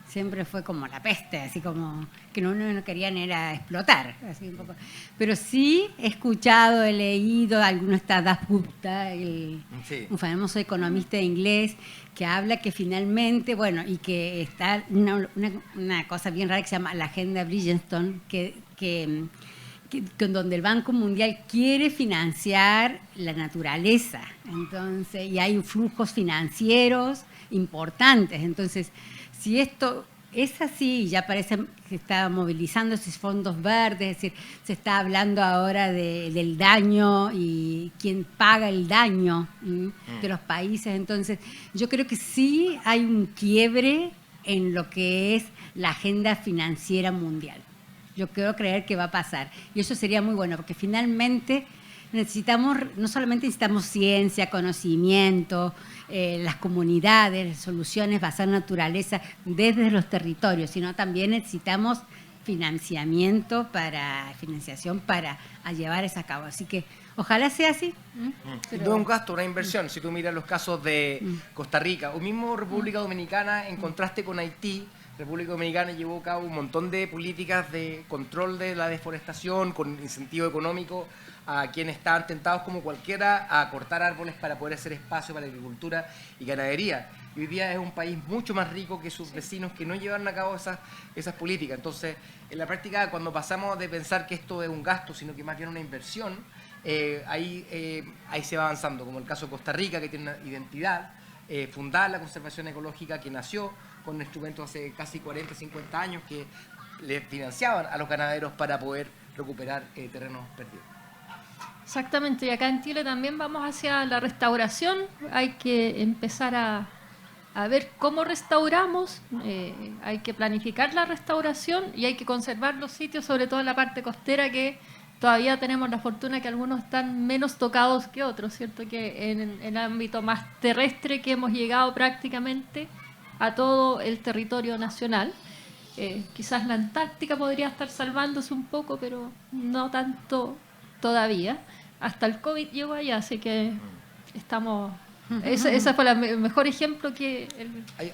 siempre fue como la peste, así como que uno no querían era explotar, así un poco. Pero sí he escuchado, he leído, alguno está Das Gupta, un famoso economista inglés, que habla que finalmente, y que está una cosa bien rara que se llama la Agenda Bridgestone, donde el Banco Mundial quiere financiar la naturaleza, entonces, y hay flujos financieros importantes. Entonces, si esto es así, ya parece que se está movilizando esos fondos verdes, es decir, se está hablando ahora del daño y quién paga el daño de los países. Entonces, yo creo que sí hay un quiebre en lo que es la agenda financiera mundial. Yo quiero creer que va a pasar. Y eso sería muy bueno, porque finalmente no solamente necesitamos ciencia, conocimiento, las comunidades, soluciones basadas en naturaleza desde los territorios, sino también necesitamos financiación para llevar eso a cabo. Así que ojalá sea así. Pero no es un gasto, una inversión. Si tú miras los casos de Costa Rica o mismo República Dominicana, en contraste con Haití, República Dominicana llevó a cabo un montón de políticas de control de la deforestación, con incentivo económico a quienes estaban tentados como cualquiera a cortar árboles para poder hacer espacio para agricultura y ganadería. Y hoy día es un país mucho más rico que sus vecinos que no llevaron a cabo esas políticas. Entonces, en la práctica, cuando pasamos de pensar que esto es un gasto, sino que más bien una inversión, ahí se va avanzando, como el caso de Costa Rica, que tiene una identidad fundada en la conservación ecológica, que nació con instrumentos hace casi 40, 50 años que le financiaban a los ganaderos para poder recuperar terrenos perdidos. Exactamente, y acá en Chile también vamos hacia la restauración. Hay que empezar a ver cómo restauramos, hay que planificar la restauración y hay que conservar los sitios, sobre todo en la parte costera, que todavía tenemos la fortuna que algunos están menos tocados que otros, ¿cierto? Que en el ámbito más terrestre que hemos llegado prácticamente a todo el territorio nacional. Quizás la Antártica podría estar salvándose un poco, pero no tanto todavía. Hasta el COVID llegó allá, así que estamos... Ese fue el mejor ejemplo que...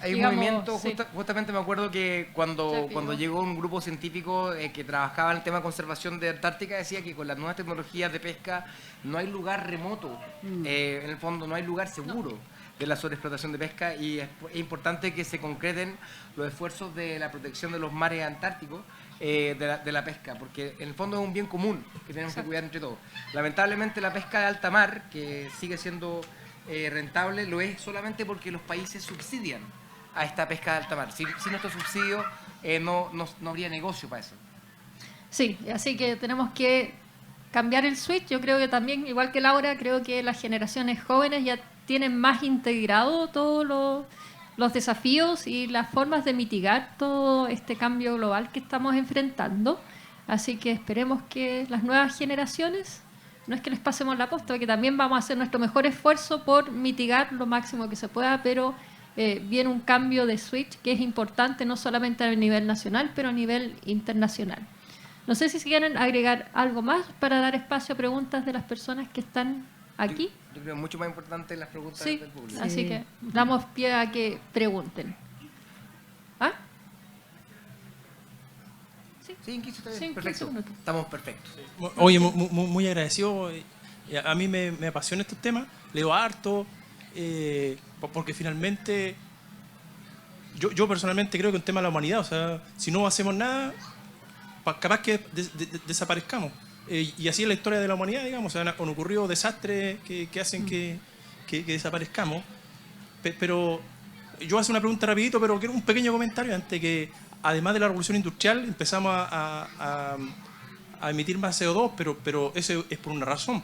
Hay un movimiento, sí. Justamente me acuerdo que cuando llegó un grupo científico que trabajaba en el tema de conservación de Antártica, decía que con las nuevas tecnologías de pesca no hay lugar remoto, en el fondo no hay lugar seguro de la sobreexplotación de pesca, y es importante que se concreten los esfuerzos de la protección de los mares antárticos, de la pesca, porque en el fondo es un bien común que tenemos que cuidar entre todos. Lamentablemente la pesca de alta mar, que sigue siendo rentable, lo es solamente porque los países subsidian a esta pesca de alta mar. Sin estos subsidios no habría negocio para eso. Sí, así que tenemos que cambiar el switch. Yo creo que también, igual que Laura, creo que las generaciones jóvenes ya tienen más integrado todos los desafíos y las formas de mitigar todo este cambio global que estamos enfrentando. Así que esperemos que las nuevas generaciones no es que les pasemos la posta, que también vamos a hacer nuestro mejor esfuerzo por mitigar lo máximo que se pueda, pero viene un cambio de switch que es importante no solamente a nivel nacional, pero a nivel internacional. No sé si quieren agregar algo más para dar espacio a preguntas de las personas que están aquí. Yo creo que es mucho más importante las preguntas Sí, del público. así que damos pie a que pregunten. ¿Ah? Sí, en 15 está bien. Sí, en 15 Perfecto. minutos. Estamos perfectos. Oye, muy agradecido. A mí me apasiona estos temas. Leo harto, porque finalmente yo personalmente creo que es un tema de la humanidad. O sea, si no hacemos nada, capaz que desaparezcamos. Y así es la historia de la humanidad, digamos. O sea, han ocurrido desastres que hacen que desaparezcamos. Pero yo voy a hacer una pregunta rapidito, pero quiero un pequeño comentario antes que, además de la revolución industrial, empezamos a emitir más CO2, pero eso es por una razón.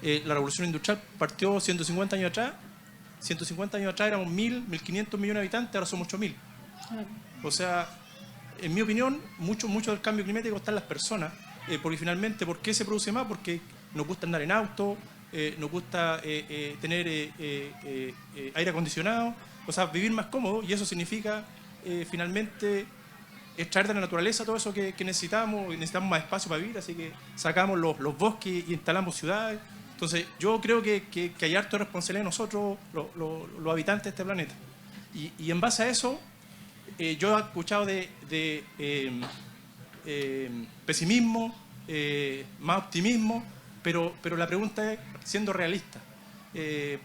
La revolución industrial partió 150 años atrás. 150 años atrás éramos 1.500 millones de habitantes, ahora somos 8.000. O sea, en mi opinión, mucho del cambio climático está en las personas. Porque finalmente, ¿por qué se produce más? Porque nos gusta andar en auto, nos gusta tener aire acondicionado, o sea, vivir más cómodo, y eso significa finalmente extraer de la naturaleza todo eso que necesitamos más espacio para vivir, así que sacamos los bosques y instalamos ciudades. Entonces yo creo que hay harto de responsabilidad de nosotros, los habitantes de este planeta. Y en base a eso, yo he escuchado de pesimismo, más optimismo, pero la pregunta es, siendo realista,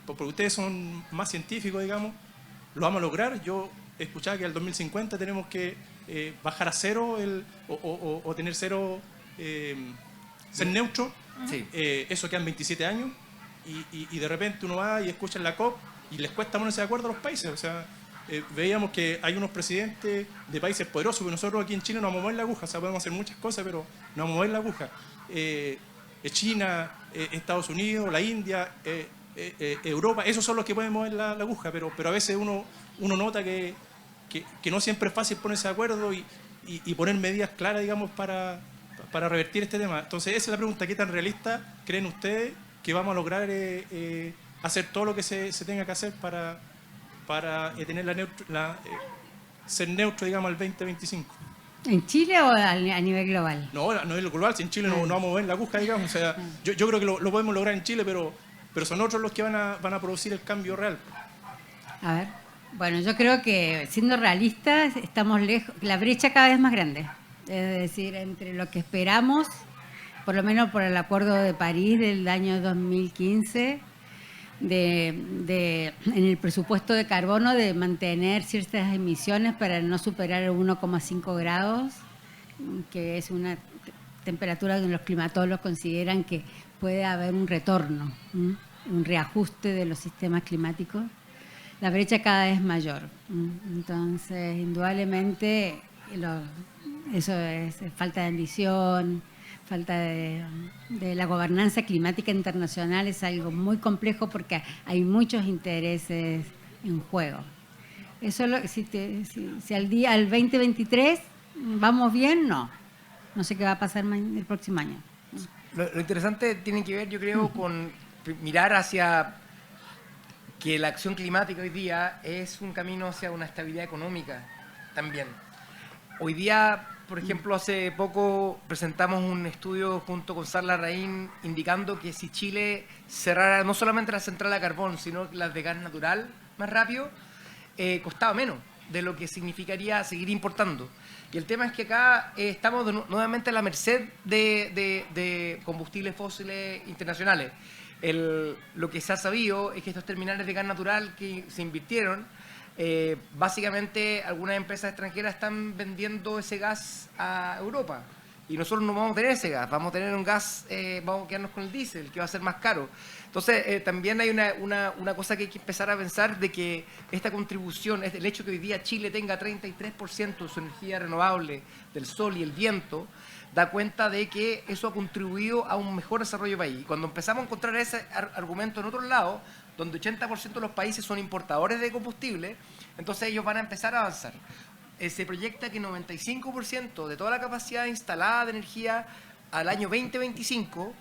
porque ustedes son más científicos, digamos, ¿lo vamos a lograr? Yo he escuchado que al 2050 tenemos que bajar a cero o tener cero, ser neutro. Sí. Eso quedan 27 años y de repente uno va y escucha en la COP y les cuesta ponerse de acuerdo a los países. O sea, veíamos que hay unos presidentes de países poderosos, pero nosotros aquí en Chile no vamos a mover la aguja. O sea, podemos hacer muchas cosas, pero no vamos a mover la aguja. China, Estados Unidos, la India, Europa, esos son los que pueden mover la aguja, pero a veces uno nota que no siempre es fácil ponerse de acuerdo y poner medidas claras, digamos, para revertir este tema. Entonces, esa es la pregunta: ¿qué tan realista creen ustedes que vamos a lograr hacer todo lo que se tenga que hacer para tener ser neutro, digamos, al 2025? ¿En Chile o a nivel global? No, a nivel global, si en Chile no vamos a mover la aguja, digamos. O sea, yo creo que lo podemos lograr en Chile, pero son otros los que van a producir el cambio real. A ver, bueno, yo creo que siendo realistas estamos lejos, la brecha cada vez más grande. Es decir, entre lo que esperamos, por lo menos por el Acuerdo de París del año 2015, en el presupuesto de carbono, de mantener ciertas emisiones para no superar el 1,5 grados, que es una temperatura que los climatólogos consideran que puede haber un retorno, un reajuste de los sistemas climáticos. La brecha cada vez es mayor. Entonces, indudablemente, eso es falta de ambición, falta de la gobernanza climática internacional. Es algo muy complejo porque hay muchos intereses en juego. Eso si al 2023 vamos bien, no sé qué va a pasar el próximo año. Lo interesante tiene que ver, yo creo, con mirar hacia que la acción climática hoy día es un camino hacia una estabilidad económica también. Hoy día, por ejemplo, hace poco presentamos un estudio junto con Sara Larraín indicando que si Chile cerrara no solamente la central a carbón, sino las de gas natural más rápido, costaba menos de lo que significaría seguir importando. Y el tema es que acá estamos nuevamente a la merced de combustibles fósiles internacionales. Lo que se ha sabido es que estos terminales de gas natural que se invirtieron, básicamente algunas empresas extranjeras están vendiendo ese gas a Europa y nosotros no vamos a tener ese gas, vamos a tener un gas, vamos a quedarnos con el diésel, que va a ser más caro. Entonces también hay una cosa que hay que empezar a pensar, de que esta contribución, el hecho que hoy día Chile tenga 33% de su energía renovable del sol y el viento, da cuenta de que eso ha contribuido a un mejor desarrollo del país. Y cuando empezamos a encontrar ese argumento en otros lados, donde 80% de los países son importadores de combustible, entonces ellos van a empezar a avanzar. Se proyecta que 95% de toda la capacidad instalada de energía al año 2025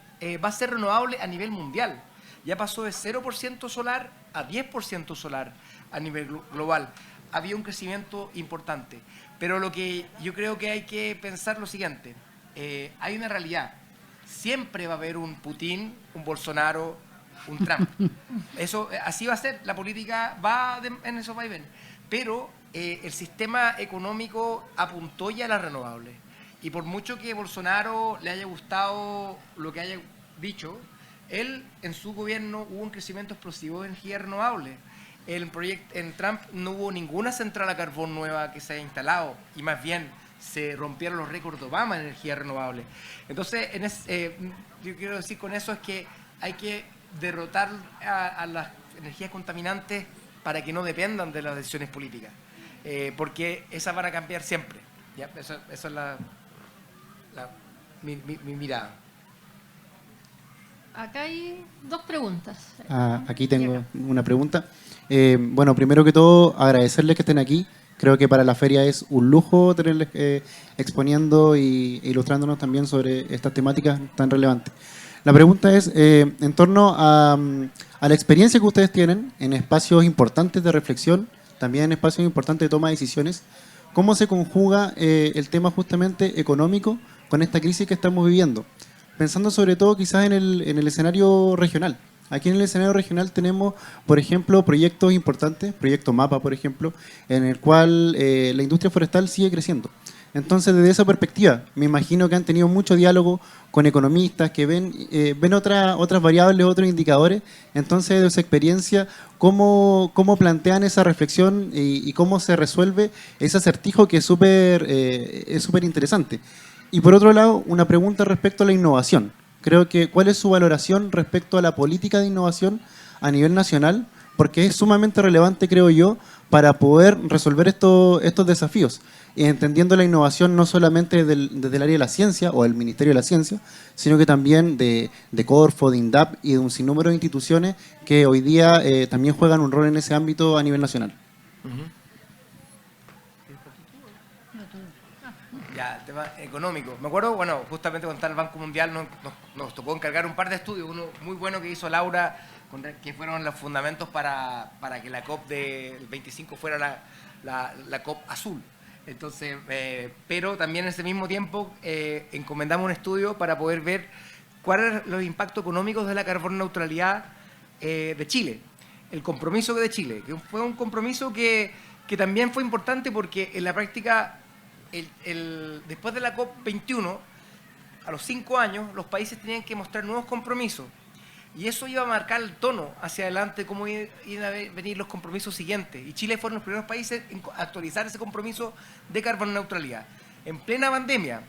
va a ser renovable a nivel mundial. Ya pasó de 0% solar a 10% solar a nivel global. Había un crecimiento importante. Pero lo que yo creo que hay que pensar lo siguiente. Hay una realidad. Siempre va a haber un Putin, un Bolsonaro, un Trump. Eso, así va a ser. La política va en esos vaivenes. Pero el sistema económico apuntó ya a las renovables. Y por mucho que Bolsonaro le haya gustado lo que haya dicho, él en su gobierno hubo un crecimiento explosivo de energía renovable. En Trump no hubo ninguna central a carbón nueva que se haya instalado y más bien se rompieron los récords de Obama en energía renovable. Entonces, yo quiero decir con eso es que hay que derrotar a las energías contaminantes para que no dependan de las decisiones políticas, porque esas van a cambiar siempre. ¿Ya? Eso es mi mirada. Acá hay dos preguntas. Aquí tengo una pregunta. Bueno, primero que todo, agradecerles que estén aquí. Creo que para la feria es un lujo tenerles exponiendo e ilustrándonos también sobre estas temáticas tan relevantes. La pregunta es en torno a la experiencia que ustedes tienen en espacios importantes de reflexión, también en espacios importantes de toma de decisiones. ¿Cómo se conjuga el tema justamente económico con esta crisis que estamos viviendo? Pensando sobre todo quizás en el escenario regional. Aquí en el escenario regional tenemos, por ejemplo, proyectos importantes, proyecto MAPA, por ejemplo, en el cual la industria forestal sigue creciendo. Entonces, desde esa perspectiva, me imagino que han tenido mucho diálogo con economistas que ven otras variables, otros indicadores. Entonces, de su experiencia, ¿cómo plantean esa reflexión y cómo se resuelve ese acertijo que es súper interesante? Y por otro lado, una pregunta respecto a la innovación. Creo que, ¿cuál es su valoración respecto a la política de innovación a nivel nacional? Porque es sumamente relevante, creo yo, para poder resolver estos desafíos. Y entendiendo la innovación no solamente desde el área de la ciencia o del Ministerio de la Ciencia, sino que también de Corfo, de INDAP y de un sinnúmero de instituciones que hoy día también juegan un rol en ese ámbito a nivel nacional. Ya, tema económico. Me acuerdo, bueno, justamente cuando estaba el Banco Mundial nos tocó encargar un par de estudios, uno muy bueno que hizo Laura, que fueron los fundamentos para que la COP del 25 fuera la COP azul. Entonces, pero también en ese mismo tiempo encomendamos un estudio para poder ver cuáles eran los impactos económicos de la carbono neutralidad de Chile, el compromiso de Chile, que fue un compromiso que también fue importante porque en la práctica, después de la COP21, a los 5 años, los países tenían que mostrar nuevos compromisos. Y eso iba a marcar el tono hacia adelante, cómo iban a venir los compromisos siguientes. Y Chile fueron los primeros países en actualizar ese compromiso de carbono neutralidad en plena pandemia.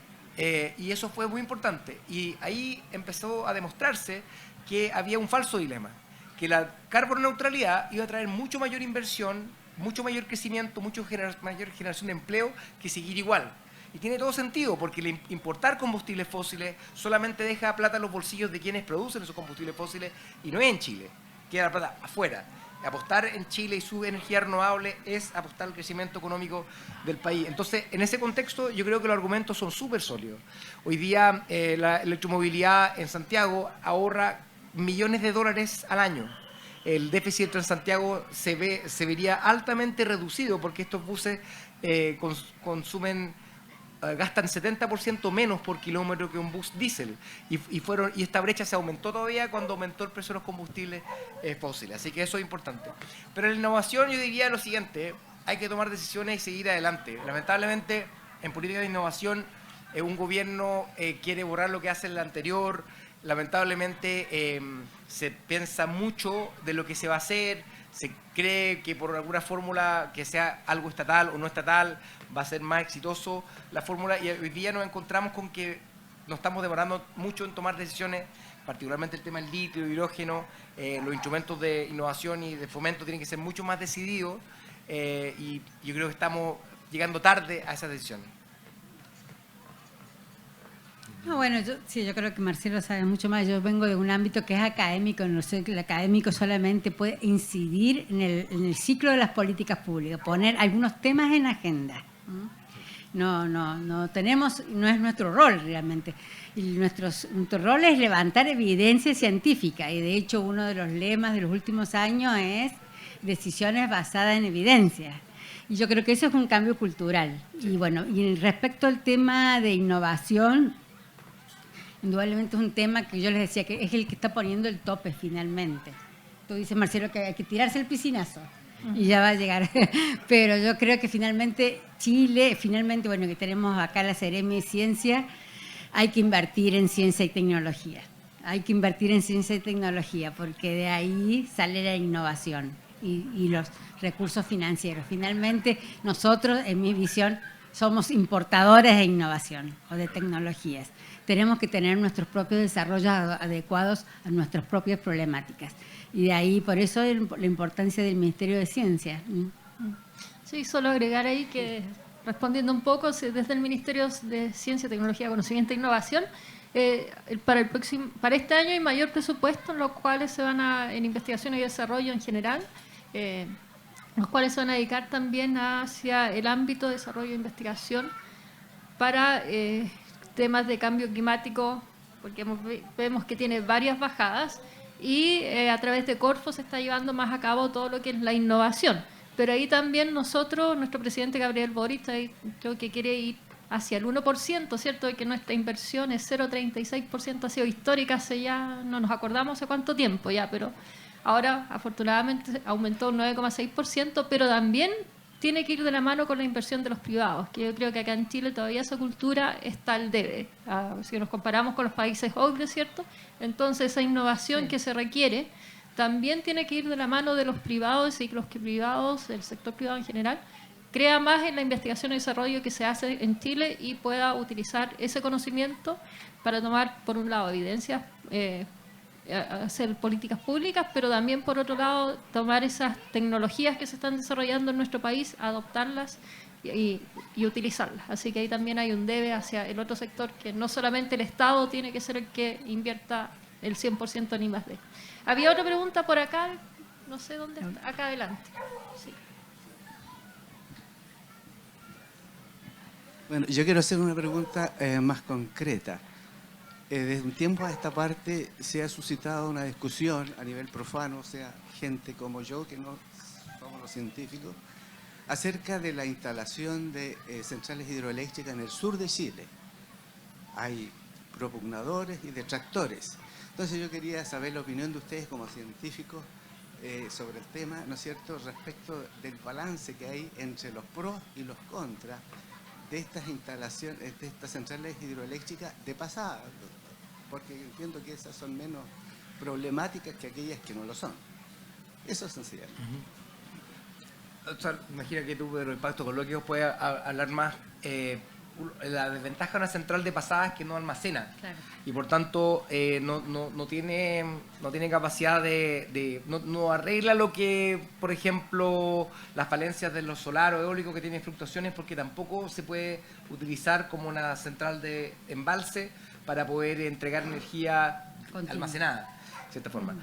Y eso fue muy importante. Y ahí empezó a demostrarse que había un falso dilema, que la carbono neutralidad iba a traer mucho mayor inversión, mucho mayor crecimiento, mayor generación de empleo que seguir igual. Y tiene todo sentido, porque el importar combustibles fósiles solamente deja plata en los bolsillos de quienes producen esos combustibles fósiles y no es en Chile, queda la plata afuera. Apostar en Chile y su energía renovable es apostar al crecimiento económico del país. Entonces, en ese contexto, yo creo que los argumentos son súper sólidos. Hoy día, la electromovilidad en Santiago ahorra millones de dólares al año. El déficit en Santiago se vería altamente reducido porque estos buses gastan 70% menos por kilómetro que un bus diésel. Y esta brecha se aumentó todavía cuando aumentó el precio de los combustibles fósiles. Así que eso es importante. Pero en la innovación yo diría lo siguiente, hay que tomar decisiones y seguir adelante. Lamentablemente, en política de innovación, un gobierno quiere borrar lo que hace el anterior. Lamentablemente se piensa mucho de lo que se va a hacer, se cree que por alguna fórmula que sea algo estatal o no estatal va a ser más exitoso la fórmula, y hoy día nos encontramos con que nos estamos demorando mucho en tomar decisiones, particularmente el tema del litio, el hidrógeno, los instrumentos de innovación y de fomento tienen que ser mucho más decididos y yo creo que estamos llegando tarde a esas decisiones. No, bueno, yo creo que Marcelo sabe mucho más. Yo vengo de un ámbito que es académico, no sé, que el académico solamente puede incidir en el ciclo de las políticas públicas, poner algunos temas en agenda. no tenemos, no es nuestro rol realmente. Y nuestro rol es levantar evidencia científica, y de hecho uno de los lemas de los últimos años es decisiones basadas en evidencia. Y yo creo que eso es un cambio cultural. Sí. Y bueno, y respecto al tema de innovación, indudablemente es un tema que yo les decía que es el que está poniendo el tope finalmente. Tú dices, Marcelo, que hay que tirarse el piscinazo y ya va a llegar. Pero yo creo que finalmente Chile, bueno, que tenemos acá la Seremi de Ciencia, hay que invertir en ciencia y tecnología. Hay que invertir en ciencia y tecnología porque de ahí sale la innovación y los recursos financieros. Finalmente, nosotros, en mi visión, somos importadores de innovación o de tecnologías. Tenemos que tener nuestros propios desarrollos adecuados a nuestras propias problemáticas. Y de ahí, por eso, la importancia del Ministerio de Ciencia. Sí, solo agregar ahí que, respondiendo un poco, desde el Ministerio de Ciencia, Tecnología, Conocimiento e Innovación, para este año hay mayor presupuesto, en los cuales se van en investigación y desarrollo en general, los cuales se van a dedicar también hacia el ámbito de desarrollo e investigación para temas de cambio climático, porque vemos que tiene varias bajadas, y a través de Corfo se está llevando más a cabo todo lo que es la innovación. Pero ahí también nuestro presidente Gabriel Boric, creo que quiere ir hacia el 1%, ¿cierto? De que nuestra inversión es 0,36%, ha sido histórica hace ya, no nos acordamos hace cuánto tiempo ya, pero ahora afortunadamente aumentó un 9,6%, pero también tiene que ir de la mano con la inversión de los privados, que yo creo que acá en Chile todavía esa cultura está al debe. Si nos comparamos con los países jóvenes, ¿cierto? Entonces esa innovación que se requiere también tiene que ir de la mano de los privados, y los privados, el sector privado en general, crea más en la investigación y desarrollo que se hace en Chile y pueda utilizar ese conocimiento para tomar, por un lado, evidencias, hacer políticas públicas, pero también, por otro lado, tomar esas tecnologías que se están desarrollando en nuestro país, adoptarlas y utilizarlas. Así que ahí también hay un debe hacia el otro sector, que no solamente el Estado tiene que ser el que invierta el 100% en I+D. Había otra pregunta por acá, no sé dónde está, acá adelante. Sí. Bueno, yo quiero hacer una pregunta más concreta. Desde un tiempo a esta parte se ha suscitado una discusión a nivel profano, o sea, gente como yo, que no somos los científicos, acerca de la instalación de centrales hidroeléctricas en el sur de Chile. Hay propugnadores y detractores. Entonces yo quería saber la opinión de ustedes como científicos sobre el tema, ¿no es cierto?, respecto del balance que hay entre los pros y los contras de estas instalaciones, de estas centrales hidroeléctricas de pasada, porque entiendo que esas son menos problemáticas que aquellas que no lo son. Eso es sencillamente. O sea, imagina que tú, Pedro, el Pacto Coloquios, puedes hablar más. La desventaja de una central de pasada es que no almacena. Claro. Y por tanto no tiene capacidad no arregla lo que, por ejemplo, las falencias de los solar o eólicos, que tienen fluctuaciones, porque tampoco se puede utilizar como una central de embalse para poder entregar energía almacenada, de cierta forma.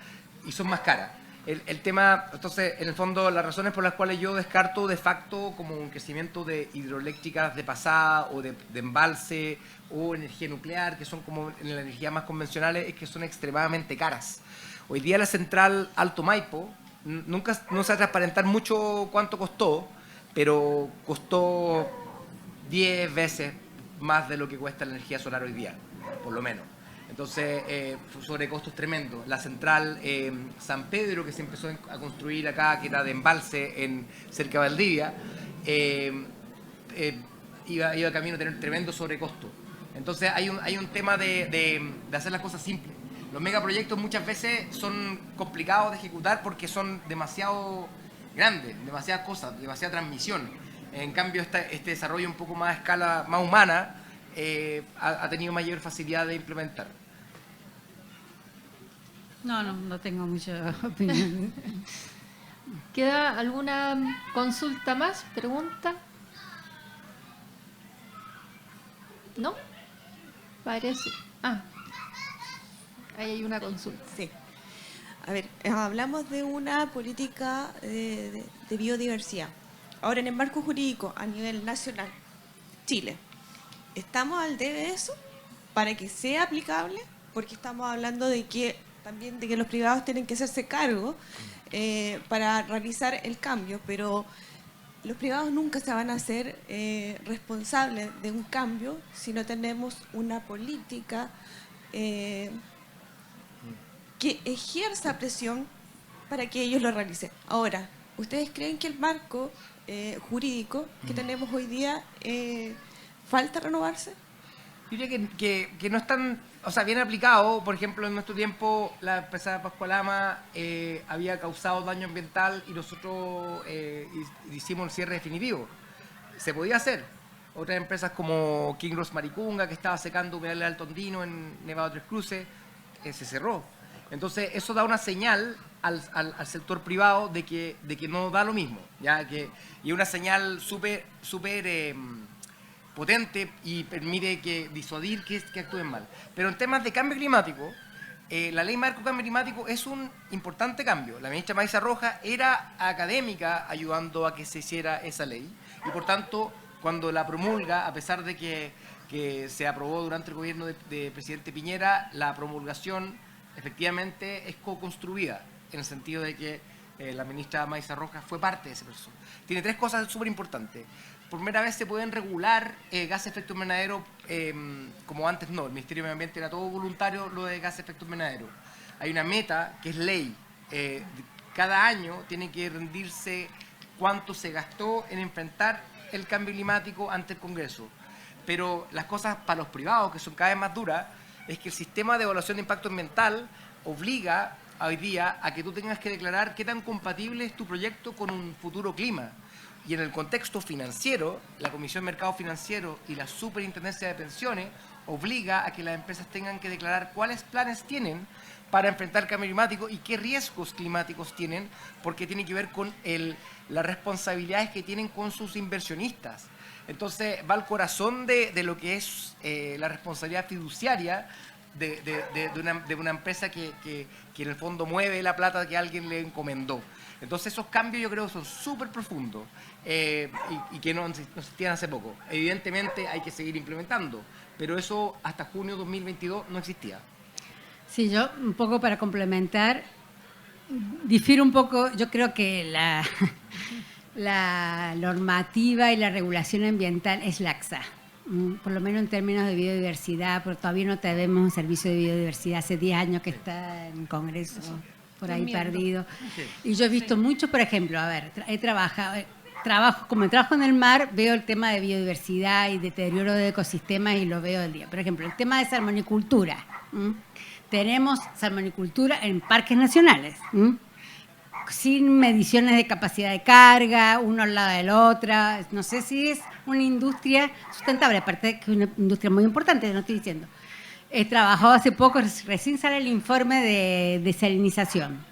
Y son más caras. El tema, entonces, en el fondo, las razones por las cuales yo descarto de facto como un crecimiento de hidroeléctricas de pasada o de embalse o energía nuclear, que son como en la energía más convencionales, es que son extremadamente caras. Hoy día la central Alto Maipo, no se va a transparentar mucho cuánto costó, pero costó 10 veces más de lo que cuesta la energía solar hoy día, por lo menos. Entonces, sobrecostos tremendos. La central San Pedro, que se empezó a construir acá, que era de embalse cerca de Valdivia, iba camino a tener tremendo sobrecosto. Entonces, hay un tema de hacer las cosas simples. Los megaproyectos muchas veces son complicados de ejecutar porque son demasiado grandes, demasiadas cosas, demasiada transmisión. En cambio, este desarrollo un poco más a escala más humana ha tenido mayor facilidad de implementar. No tengo mucha opinión. ¿Queda alguna consulta más? ¿Pregunta? ¿No? Parece. Ahí hay una consulta. Sí. A ver, hablamos de una política de biodiversidad. Ahora, en el marco jurídico a nivel nacional, Chile. ¿Estamos al debe de eso para que sea aplicable? Porque estamos hablando de que también de que los privados tienen que hacerse cargo para realizar el cambio, pero los privados nunca se van a hacer responsables de un cambio si no tenemos una política que ejerza presión para que ellos lo realicen. Ahora, ¿ustedes creen que el marco jurídico que tenemos hoy día falta renovarse? Yo diría que no están, o sea, bien aplicado. Por ejemplo, en nuestro tiempo la empresa Pascualama había causado daño ambiental y nosotros hicimos el cierre definitivo. Se podía hacer. Otras empresas como Kinross Maricunga, que estaba secando humedales de Alto Andino en Nevado Tres Cruces, se cerró. Entonces eso da una señal al sector privado de que no da lo mismo, ¿ya? Y una señal súper potente y permite disuadir que actúen mal. Pero en temas de cambio climático, la ley marco cambio climático es un importante cambio. La ministra Maysa Rojas era académica ayudando a que se hiciera esa ley y por tanto cuando la promulga, a pesar de que se aprobó durante el gobierno de presidente Piñera, la promulgación efectivamente es co-construida en el sentido de que la ministra Maysa Rojas fue parte de ese proceso. Tiene tres cosas súper importantes. Por primera vez se pueden regular gases de efecto invernadero como antes no. El Ministerio de Medio Ambiente era todo voluntario lo de gases de efecto invernadero. Hay una meta que es ley. Cada año tiene que rendirse cuánto se gastó en enfrentar el cambio climático ante el Congreso. Pero las cosas para los privados, que son cada vez más duras, es que el sistema de evaluación de impacto ambiental obliga hoy día a que tú tengas que declarar qué tan compatible es tu proyecto con un futuro clima. Y en el contexto financiero, la Comisión de Mercado Financiero y la Superintendencia de Pensiones obliga a que las empresas tengan que declarar cuáles planes tienen para enfrentar el cambio climático y qué riesgos climáticos tienen, porque tiene que ver con las responsabilidades que tienen con sus inversionistas. Entonces va al corazón de lo que es la responsabilidad fiduciaria de una empresa que en el fondo mueve la plata que alguien le encomendó. Entonces esos cambios yo creo son súper profundos y que no existían hace poco. Evidentemente hay que seguir implementando, pero eso hasta junio de 2022 no existía. Sí, yo un poco para complementar, difiero un poco, yo creo que la normativa y la regulación ambiental es laxa, por lo menos en términos de biodiversidad, porque todavía no tenemos un servicio de biodiversidad, hace 10 años que está en Congreso, por ahí perdido. Y yo he visto mucho, por ejemplo, a ver, he trabajado, como trabajo en el mar, veo el tema de biodiversidad y deterioro de ecosistemas y lo veo del día. Por ejemplo, el tema de salmonicultura. Tenemos salmonicultura en parques nacionales, sin mediciones de capacidad de carga, uno al lado del otro. No sé si es una industria sustentable, aparte de que es una industria muy importante, no estoy diciendo. He trabajado hace poco, recién sale el informe de desalinización.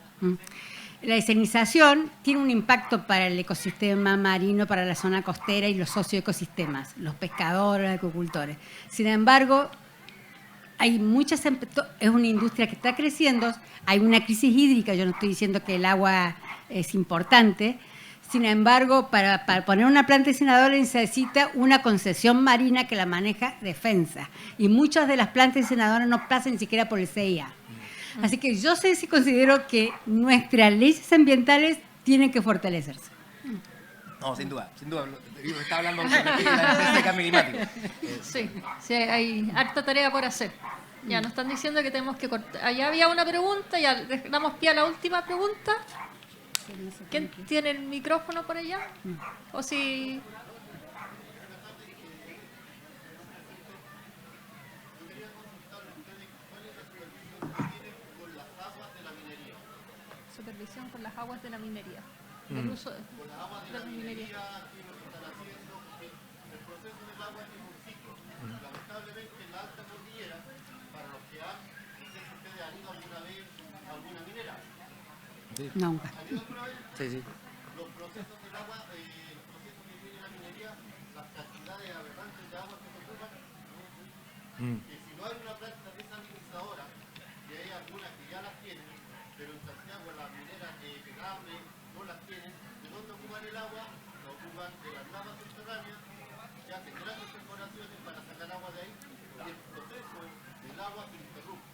La desalinización tiene un impacto para el ecosistema marino, para la zona costera y los socioecosistemas, los pescadores, los agricultores. Sin embargo, hay muchas, es una industria que está creciendo, hay una crisis hídrica, yo no estoy diciendo que el agua es importante, sin embargo, para poner una planta incineradora necesita una concesión marina que la maneja Defensa, y muchas de las plantas incineradoras no pasan ni siquiera por el CIA. Así que yo sé si considero que nuestras leyes ambientales tienen que fortalecerse. No, sin duda. Está hablando de la empresa de cambio climático. Sí, hay harta tarea por hacer. Ya nos están diciendo que tenemos que cortar. Allá había una pregunta, ya damos pie a la última pregunta. ¿Quién tiene el micrófono por allá? O si... Supervisión con las aguas de la minería. El uso de la minería. Nunca. Sí. Los procesos del agua, los procesos que tiene la minería, las cantidades aberrantes de agua que se ocupan, que si no hay una planta desalinizadora, que hay algunas que ya las tienen, pero en Santiago las mineras de Pegambre no las tienen, ¿de dónde ocupan el agua? La ocupan de las lavas subterráneas, se hacen grandes perforaciones para sacar agua de ahí y el proceso del agua se interrumpe.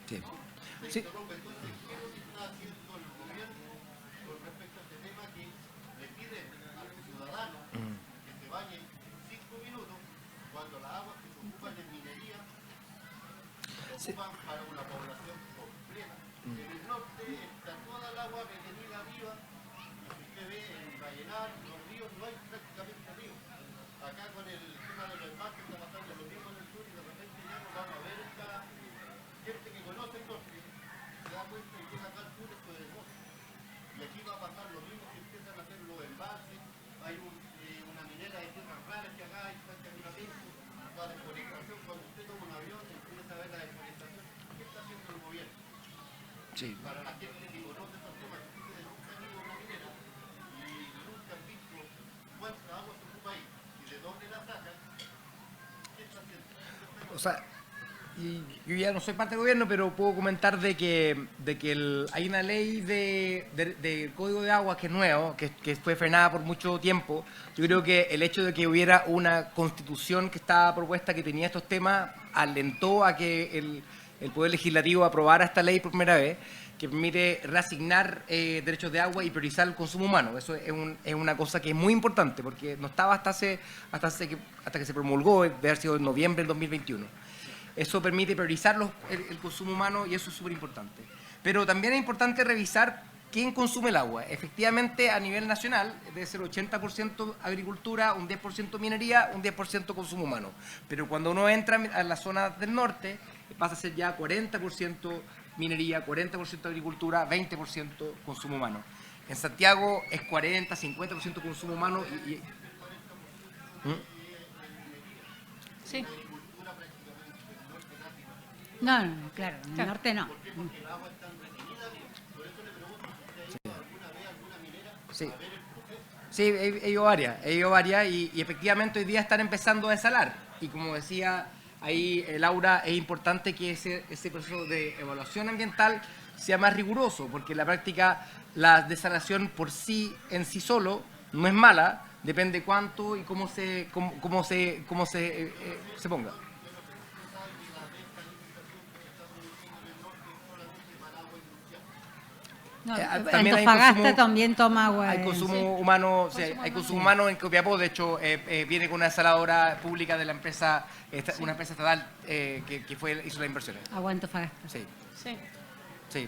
Sí. Se Sí. interrumpe. Entonces, ¿qué es lo que está haciendo el gobierno con respecto a este tema? Que le piden al ciudadano que se bañe 5 minutos cuando las aguas que se ocupan en minería se ocupan para una población completa. En el norte está toda el agua venida arriba y si usted ve en Vallenar, los ríos, no hay prácticamente ríos. Acá con el tema de los embalses está pasando lo mismo en el sur y de repente ya no vamos a ver esta gente que conoce el norte, se da cuenta y llega acá al sur, esto es hermoso. Y aquí va a pasar lo mismo si empiezan a hacer los embalses, hay una minera de tierras raras que acá hay prácticamente la desconectación, cuando usted toma un avión empieza a ver la desconectación. ¿Qué está haciendo el gobierno? Sí. Para la gente que conoce estos temas, que ustedes nunca han ido a una minera y nunca han visto cuánta agua se ocupa ahí y de dónde la sacan, ¿qué está haciendo? O sea, y yo ya no soy parte del gobierno, pero puedo comentar de que hay una ley de Código de Agua que es nuevo, que fue frenada por mucho tiempo. Yo creo que el hecho de que hubiera una constitución que estaba propuesta que tenía estos temas alentó a que el Poder Legislativo aprobara esta ley por primera vez, que permite reasignar derechos de agua y priorizar el consumo humano. Eso es una cosa que es muy importante, porque no estaba hasta que se promulgó, debe haber sido en noviembre del 2021. Eso permite priorizar el consumo humano y eso es súper importante. Pero también es importante revisar quién consume el agua. Efectivamente, a nivel nacional, debe ser 80% agricultura, un 10% minería, un 10% consumo humano. Pero cuando uno entra a las zonas del norte, pasa a ser ya 40% minería, 40% agricultura, 20% consumo humano. En Santiago es 40, 50% consumo humano Sí. No, no, claro, en el norte no. Sí, sí, he ido varias y efectivamente hoy día están empezando a desalar. Y como decía ahí Laura, es importante que ese proceso de evaluación ambiental sea más riguroso, porque en la práctica la desalación por sí, en sí solo, no es mala, depende cuánto y cómo se ponga. No, También hay Antofagasta consumo- también toma agua. Hay consumo humano, sí, hay consumo humano en Copiapó. De hecho, viene con una desaladora pública de la empresa, una empresa estatal que hizo las inversiones. Agua Antofagasta. Sí, Sí. sí.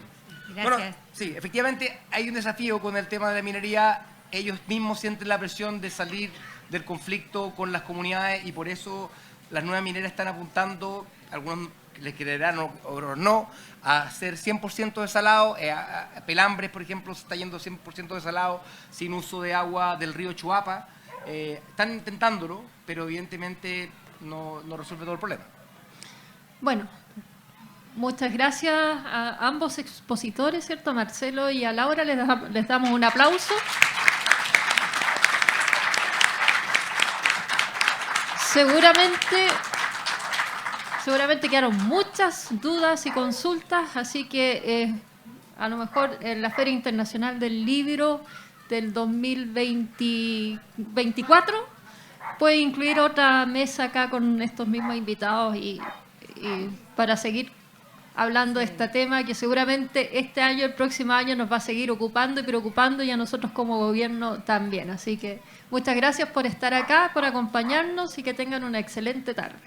Gracias. Bueno, sí, efectivamente hay un desafío con el tema de la minería. Ellos mismos sienten la presión de salir del conflicto con las comunidades y por eso las nuevas mineras están apuntando, algunos les creerán o no, a hacer 100% desalado. A Pelambres, por ejemplo, se está yendo 100% desalado sin uso de agua del río Chuapa. Están intentándolo, pero evidentemente no resuelve todo el problema. Bueno, muchas gracias a ambos expositores, ¿cierto? A Marcelo y a Laura, les damos un aplauso. Seguramente quedaron muchas dudas y consultas, así que a lo mejor en la Feria Internacional del Libro del 2024 puede incluir otra mesa acá con estos mismos invitados y para seguir hablando de este tema que seguramente este año, el próximo año nos va a seguir ocupando y preocupando y a nosotros como gobierno también. Así que muchas gracias por estar acá, por acompañarnos y que tengan una excelente tarde.